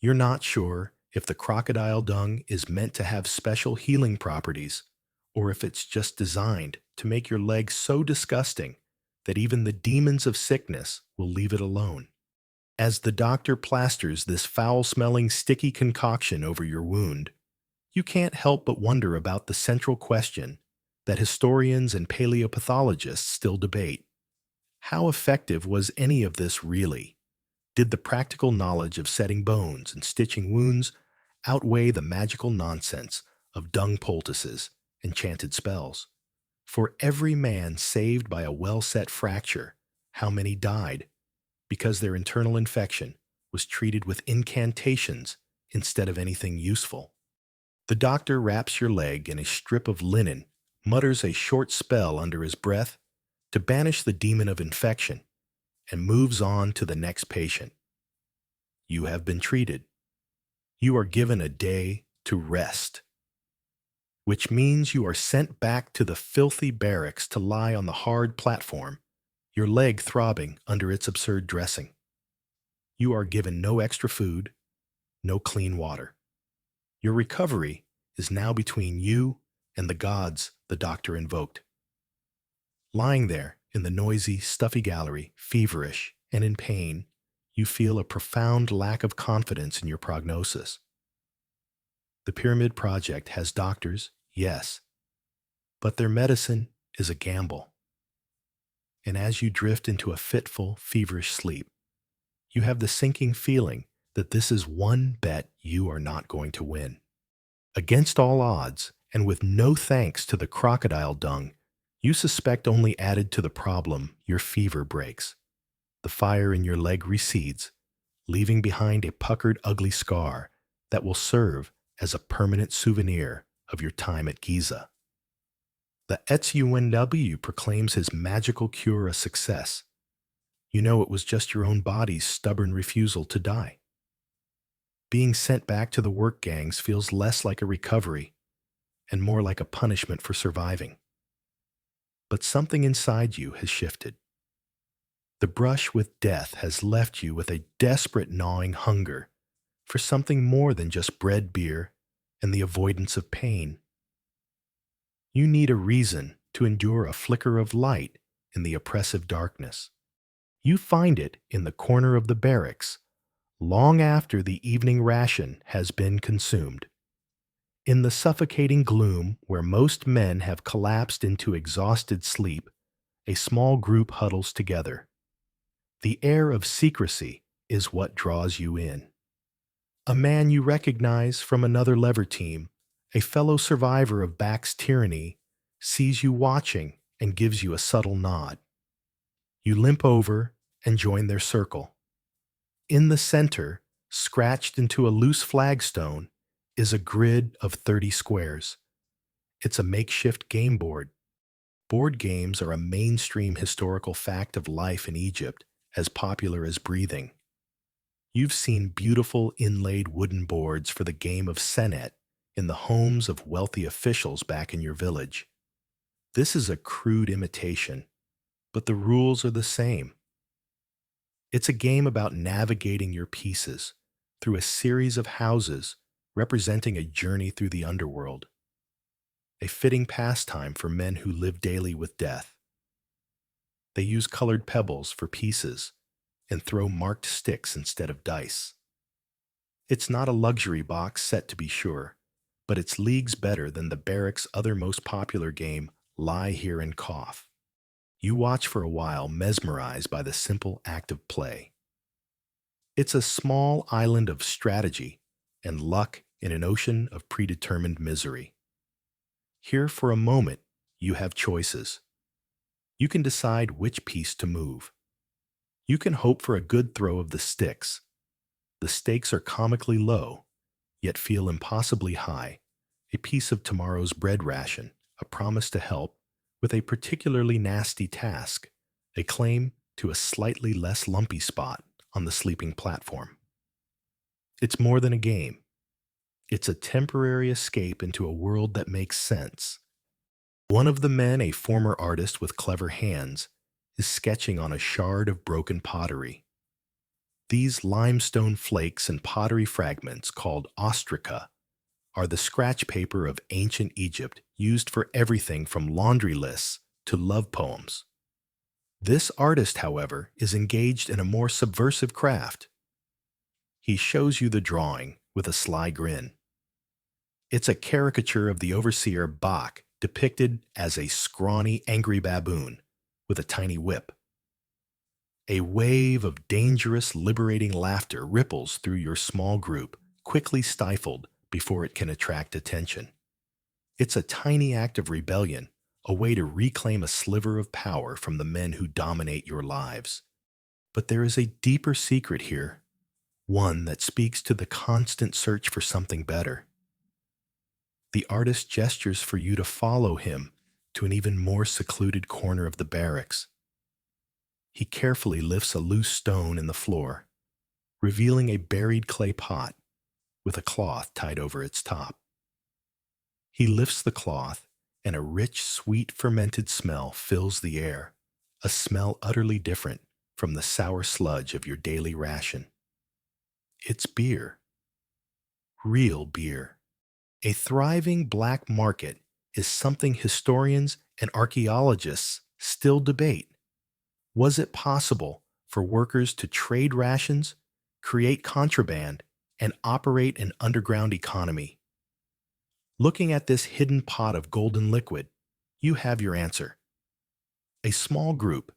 A: You're not sure if the crocodile dung is meant to have special healing properties, or if it's just designed to make your leg so disgusting that even the demons of sickness will leave it alone. As the doctor plasters this foul-smelling, sticky concoction over your wound, you can't help but wonder about the central question that historians and paleopathologists still debate. How effective was any of this really? Did the practical knowledge of setting bones and stitching wounds outweigh the magical nonsense of dung poultices, enchanted spells? For every man saved by a well-set fracture, how many died because their internal infection was treated with incantations instead of anything useful? The doctor wraps your leg in a strip of linen, mutters a short spell under his breath to banish the demon of infection, and moves on to the next patient. You have been treated. You are given a day to rest, which means you are sent back to the filthy barracks to lie on the hard platform, your leg throbbing under its absurd dressing. You are given no extra food, no clean water. Your recovery is now between you and the gods the doctor invoked. Lying there in the noisy, stuffy gallery, feverish and in pain, you feel a profound lack of confidence in your prognosis. The Pyramid Project has doctors, yes, but their medicine is a gamble. And as you drift into a fitful, feverish sleep, you have the sinking feeling that this is one bet you are not going to win. Against all odds, and with no thanks to the crocodile dung, you suspect only added to the problem your fever breaks. The fire in your leg recedes, leaving behind a puckered, ugly scar that will serve as a permanent souvenir of your time at Giza. The ETSUNW proclaims his magical cure a success. You know it was just your own body's stubborn refusal to die. Being sent back to the work gangs feels less like a recovery and more like a punishment for surviving. But something inside you has shifted. The brush with death has left you with a desperate gnawing hunger for something more than just bread, beer, and the avoidance of pain. You need a reason to endure a flicker of light in the oppressive darkness. You find it in the corner of the barracks, long after the evening ration has been consumed. In the suffocating gloom where most men have collapsed into exhausted sleep, a small group huddles together. The air of secrecy is what draws you in. A man you recognize from another lever team, a fellow survivor of Back's tyranny, sees you watching and gives you a subtle nod. You limp over and join their circle. In the center, scratched into a loose flagstone, is a grid of 30 squares. It's a makeshift game board. Board games are a mainstream historical fact of life in Egypt, as popular as breathing. You've seen beautiful inlaid wooden boards for the game of Senet in the homes of wealthy officials back in your village. This is a crude imitation, but the rules are the same. It's a game about navigating your pieces through a series of houses representing a journey through the underworld, a fitting pastime for men who live daily with death. They use colored pebbles for pieces and throw marked sticks instead of dice. It's not a luxury box set, to be sure, but it's leagues better than the barracks' other most popular game, Lie Here and Cough. You watch for a while, mesmerized by the simple act of play. It's a small island of strategy and luck in an ocean of predetermined misery. Here, for a moment, you have choices. You can decide which piece to move. You can hope for a good throw of the sticks. The stakes are comically low, yet feel impossibly high. A piece of tomorrow's bread ration, a promise to help with a particularly nasty task, a claim to a slightly less lumpy spot on the sleeping platform. It's more than a game. It's a temporary escape into a world that makes sense. One of the men, a former artist with clever hands, is sketching on a shard of broken pottery. These limestone flakes and pottery fragments, called ostraca, are the scratch paper of ancient Egypt used for everything from laundry lists to love poems. This artist, however, is engaged in a more subversive craft. He shows you the drawing with a sly grin. It's a caricature of the overseer Bach, depicted as a scrawny, angry baboon with a tiny whip. A wave of dangerous, liberating laughter ripples through your small group, quickly stifled before it can attract attention. It's a tiny act of rebellion, a way to reclaim a sliver of power from the men who dominate your lives. But there is a deeper secret here, one that speaks to the constant search for something better. The artist gestures for you to follow him to an even more secluded corner of the barracks. He carefully lifts a loose stone in the floor, revealing a buried clay pot with a cloth tied over its top. He lifts the cloth, and a rich, sweet, fermented smell fills the air, a smell utterly different from the sour sludge of your daily ration. It's beer. Real beer. A thriving black market is something historians and archaeologists still debate. Was it possible for workers to trade rations, create contraband, and operate an underground economy? Looking at this hidden pot of golden liquid, you have your answer. A small group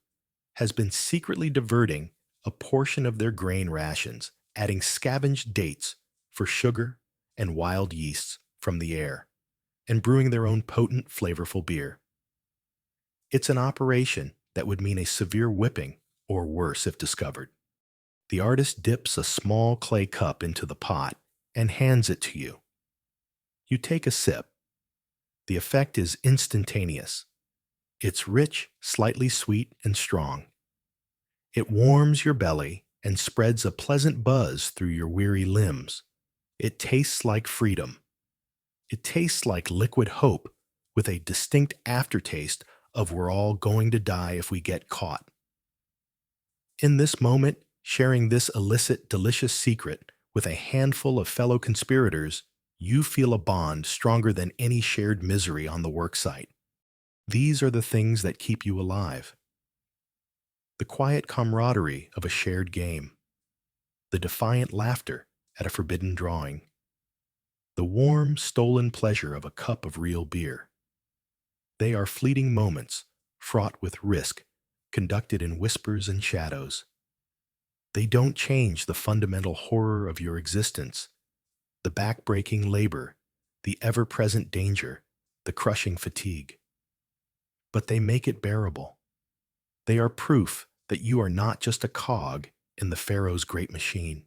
A: has been secretly diverting a portion of their grain rations, adding scavenged dates for sugar and wild yeasts from the air, and brewing their own potent, flavorful beer. It's an operation that would mean a severe whipping, or worse if discovered. The artist dips a small clay cup into the pot and hands it to you. You take a sip. The effect is instantaneous. It's rich, slightly sweet, and strong. It warms your belly and spreads a pleasant buzz through your weary limbs. It tastes like freedom. It tastes like liquid hope with a distinct aftertaste of we're all going to die if we get caught. In this moment, sharing this illicit, delicious secret with a handful of fellow conspirators, you feel a bond stronger than any shared misery on the worksite. These are the things that keep you alive. The quiet camaraderie of a shared game, the defiant laughter at a forbidden drawing, the warm, stolen pleasure of a cup of real beer. They are fleeting moments, fraught with risk, conducted in whispers and shadows. They don't change the fundamental horror of your existence, the backbreaking labor, the ever-present danger, the crushing fatigue. But they make it bearable. They are proof that you are not just a cog in the pharaoh's great machine.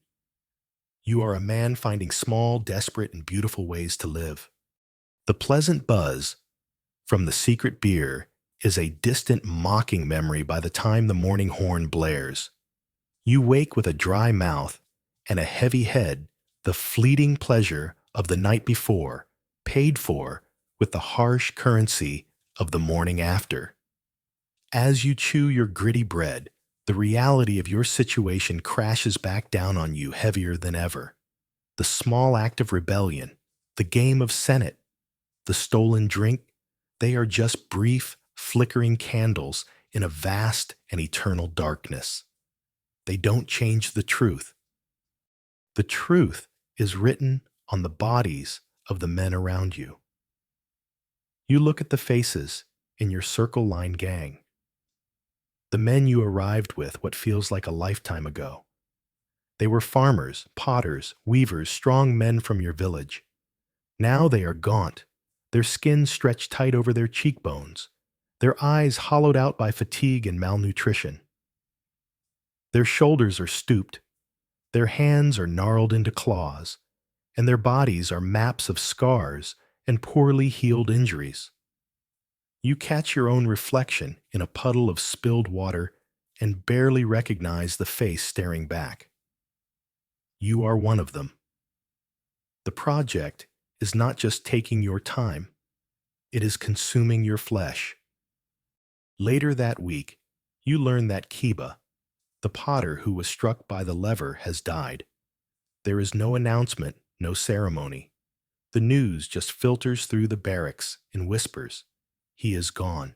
A: You are a man finding small, desperate, and beautiful ways to live. The pleasant buzz from the secret beer is a distant, mocking memory by the time the morning horn blares. You wake with a dry mouth and a heavy head, the fleeting pleasure of the night before, paid for with the harsh currency of the morning after. As you chew your gritty bread, the reality of your situation crashes back down on you heavier than ever. The small act of rebellion, the game of Senate, the stolen drink, they are just brief, flickering candles in a vast and eternal darkness. They don't change the truth. The truth is written on the bodies of the men around you. You look at the faces in your circle-line gang. The men you arrived with what feels like a lifetime ago. They were farmers, potters, weavers, strong men from your village. Now they are gaunt, their skin stretched tight over their cheekbones, their eyes hollowed out by fatigue and malnutrition. Their shoulders are stooped, their hands are gnarled into claws, and their bodies are maps of scars and poorly healed injuries. You catch your own reflection in a puddle of spilled water and barely recognize the face staring back. You are one of them. The project is not just taking your time, it is consuming your flesh. Later that week, you learn that Kiba, the potter who was struck by the lever, has died. There is no announcement, no ceremony. The news just filters through the barracks in whispers. He is gone.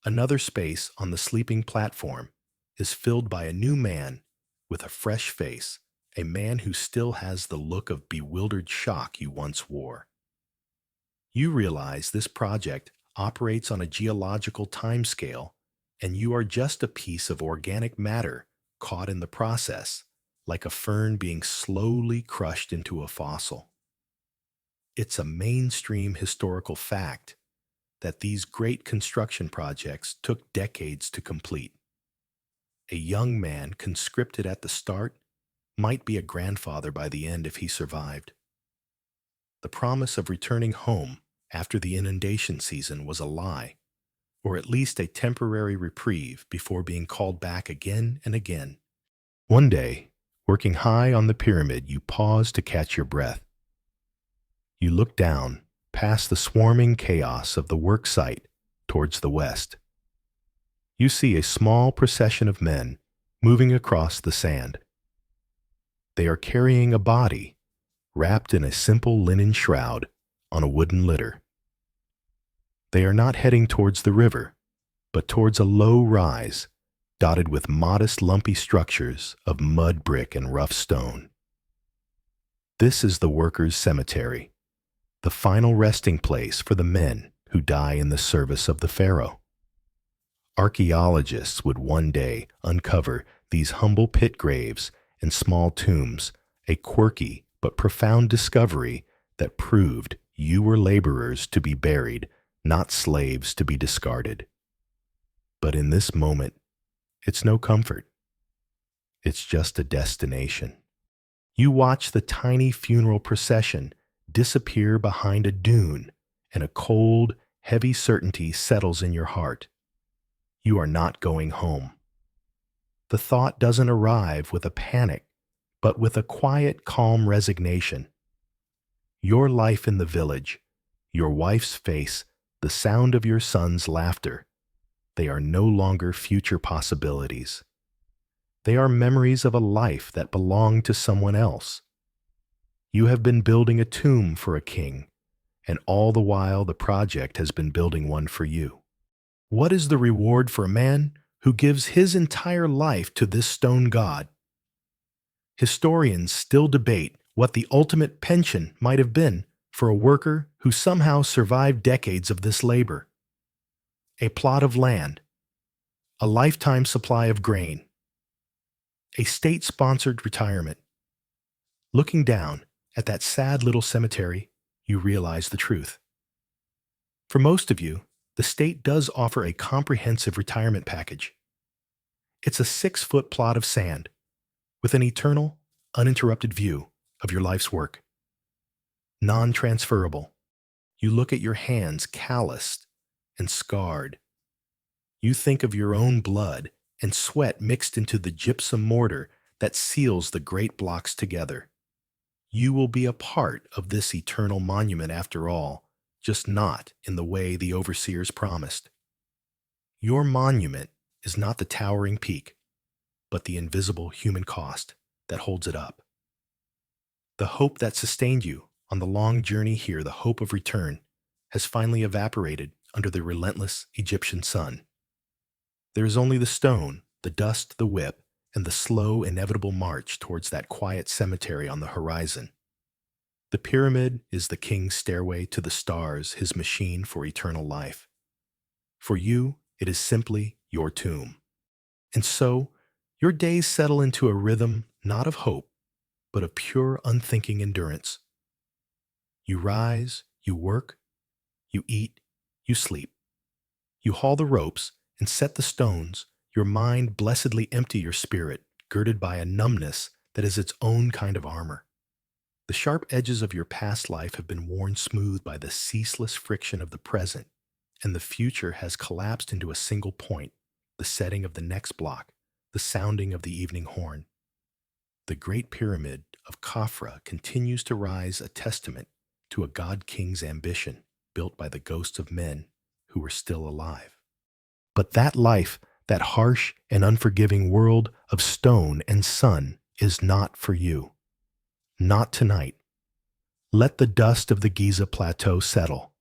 A: Another space on the sleeping platform is filled by a new man with a fresh face, a man who still has the look of bewildered shock you once wore. You realize this project operates on a geological timescale, and you are just a piece of organic matter caught in the process, like a fern being slowly crushed into a fossil. It's a mainstream historical fact that these great construction projects took decades to complete. A young man conscripted at the start might be a grandfather by the end if he survived. The promise of returning home after the inundation season was a lie, or at least a temporary reprieve before being called back again and again. One day, working high on the pyramid, you pause to catch your breath. You look down, past the swarming chaos of the work site, towards the west. You see a small procession of men moving across the sand. They are carrying a body, wrapped in a simple linen shroud, on a wooden litter. They are not heading towards the river, but towards a low rise, dotted with modest lumpy structures of mud brick and rough stone. This is the workers' cemetery, the final resting place for the men who die in the service of the pharaoh. Archaeologists would one day uncover these humble pit graves and small tombs, a quirky but profound discovery that proved you were laborers to be buried, not slaves to be discarded. But in this moment, it's no comfort. It's just a destination. You watch the tiny funeral procession disappear behind a dune, and a cold, heavy certainty settles in your heart. You are not going home. The thought doesn't arrive with a panic, but with a quiet, calm resignation. Your life in the village, your wife's face, the sound of your son's laughter, they are no longer future possibilities. They are memories of a life that belonged to someone else. You have been building a tomb for a king, and all the while the project has been building one for you. What is the reward for a man who gives his entire life to this stone god? Historians still debate what the ultimate pension might have been for a worker who somehow survived decades of this labor. A plot of land, a lifetime supply of grain, a state-sponsored retirement. Looking down at that sad little cemetery, you realize the truth. For most of you, the state does offer a comprehensive retirement package. It's a 6-foot plot of sand with an eternal, uninterrupted view of your life's work. Non-transferable. You look at your hands calloused and scarred. You think of your own blood and sweat mixed into the gypsum mortar that seals the great blocks together. You will be a part of this eternal monument after all, just not in the way the overseers promised. Your monument is not the towering peak, but the invisible human cost that holds it up. The hope that sustained you on the long journey here, the hope of return, has finally evaporated under the relentless Egyptian sun. There is only the stone, the dust, the whip, and the slow, inevitable march towards that quiet cemetery on the horizon. The pyramid is the king's stairway to the stars, his machine for eternal life. For you, it is simply your tomb. And so, your days settle into a rhythm not of hope, but of pure, unthinking endurance. You rise, you work, you eat, you sleep. You haul the ropes and set the stones, your mind blessedly empty, your spirit girded by a numbness that is its own kind of armor. The sharp edges of your past life have been worn smooth by the ceaseless friction of the present, and the future has collapsed into a single point, the setting of the next block, the sounding of the evening horn. The great pyramid of Khafra continues to rise, a testament to a god-king's ambition built by the ghosts of men who were still alive. But that life, that harsh and unforgiving world of stone and sun, is not for you. Not tonight. Let the dust of the Giza Plateau settle.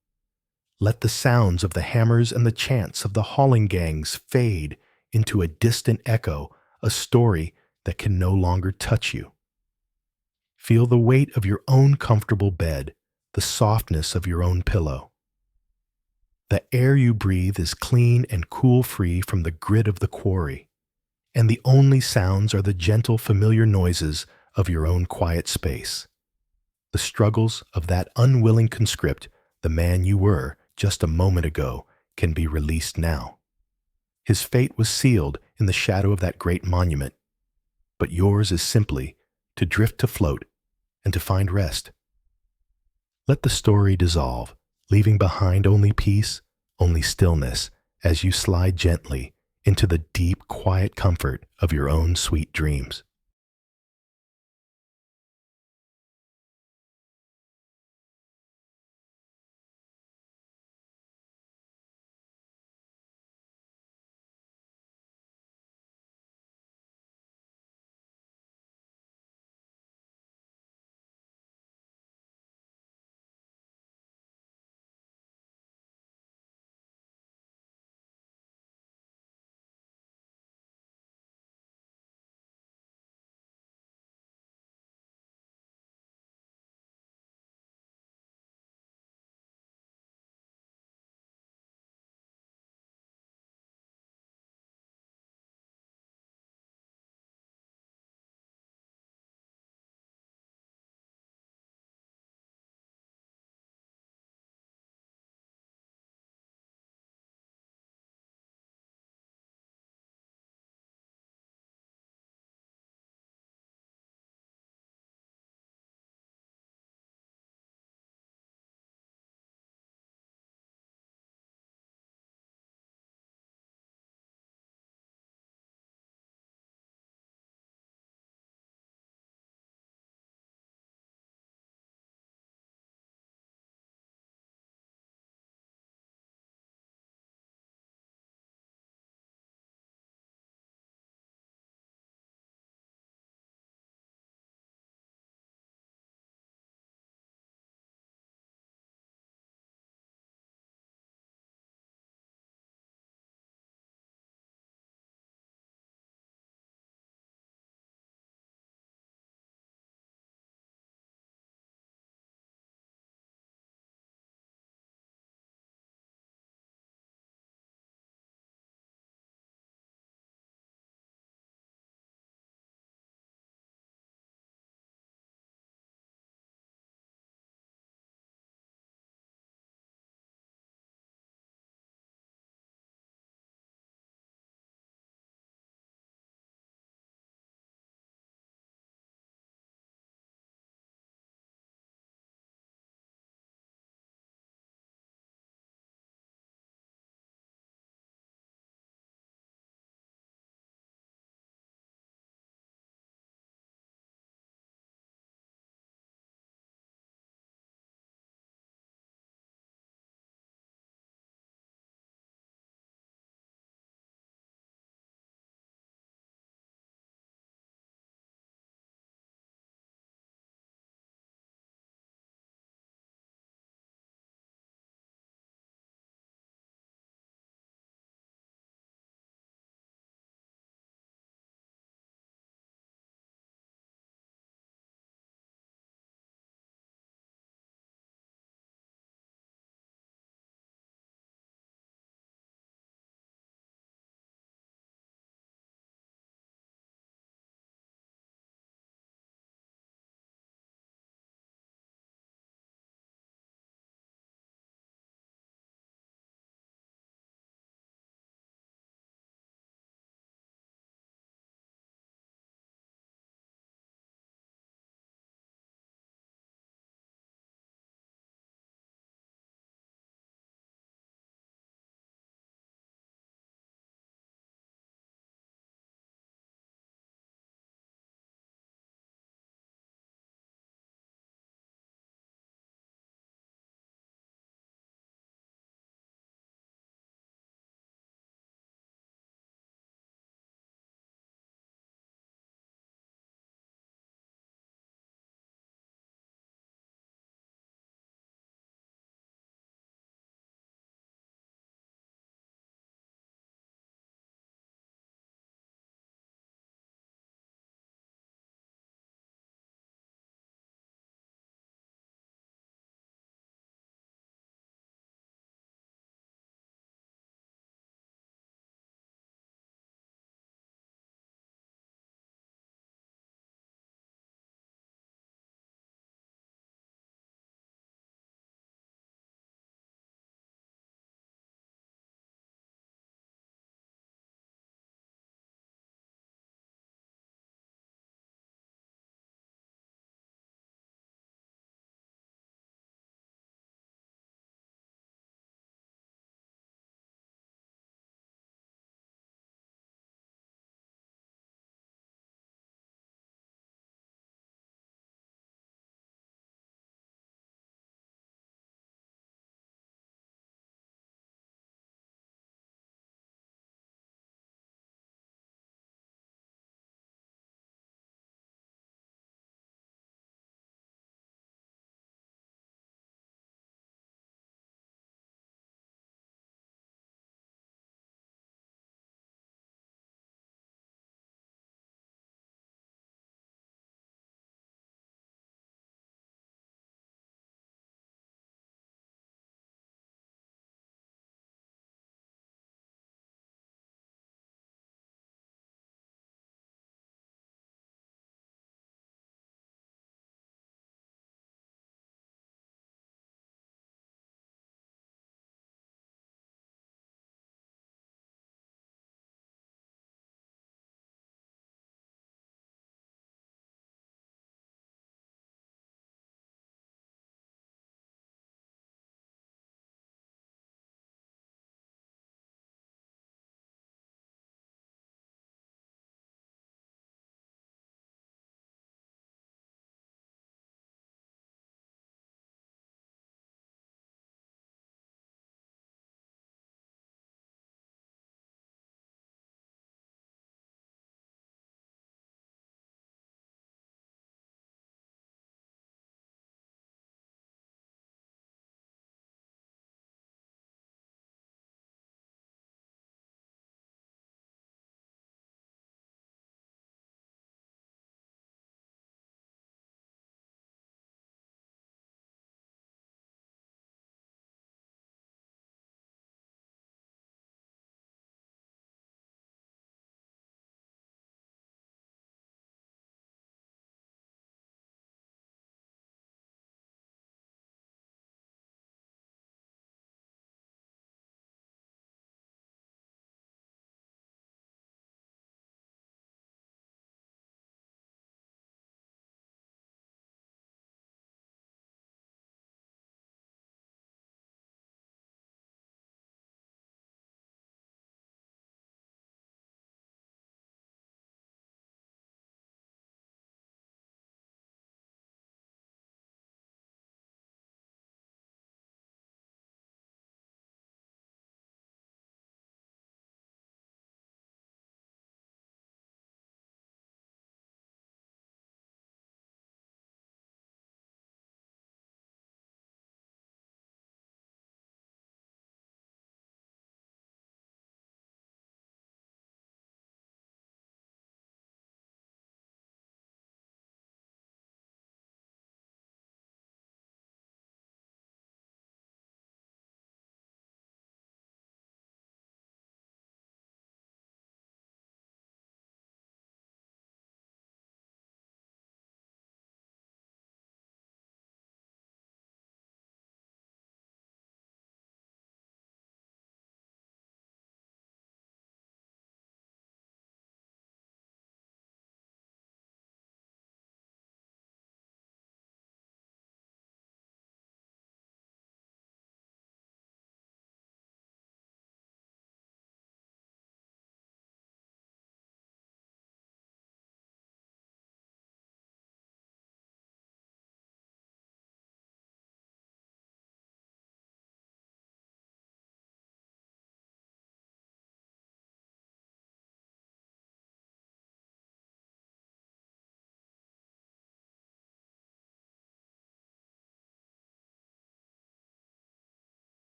A: Let the sounds of the hammers and the chants of the hauling gangs fade into a distant echo, a story that can no longer touch you. Feel the weight of your own comfortable bed, the softness of your own pillow. The air you breathe is clean and cool-free from the grit of the quarry, and the only sounds are the gentle, familiar noises of your own quiet space. The struggles of that unwilling conscript, the man you were just a moment ago, can be released now. His fate was sealed in the shadow of that great monument, but yours is simply to drift, to float, and to find rest. Let the story dissolve, leaving behind only peace, only stillness, as you slide gently into the deep, quiet comfort of your own sweet dreams.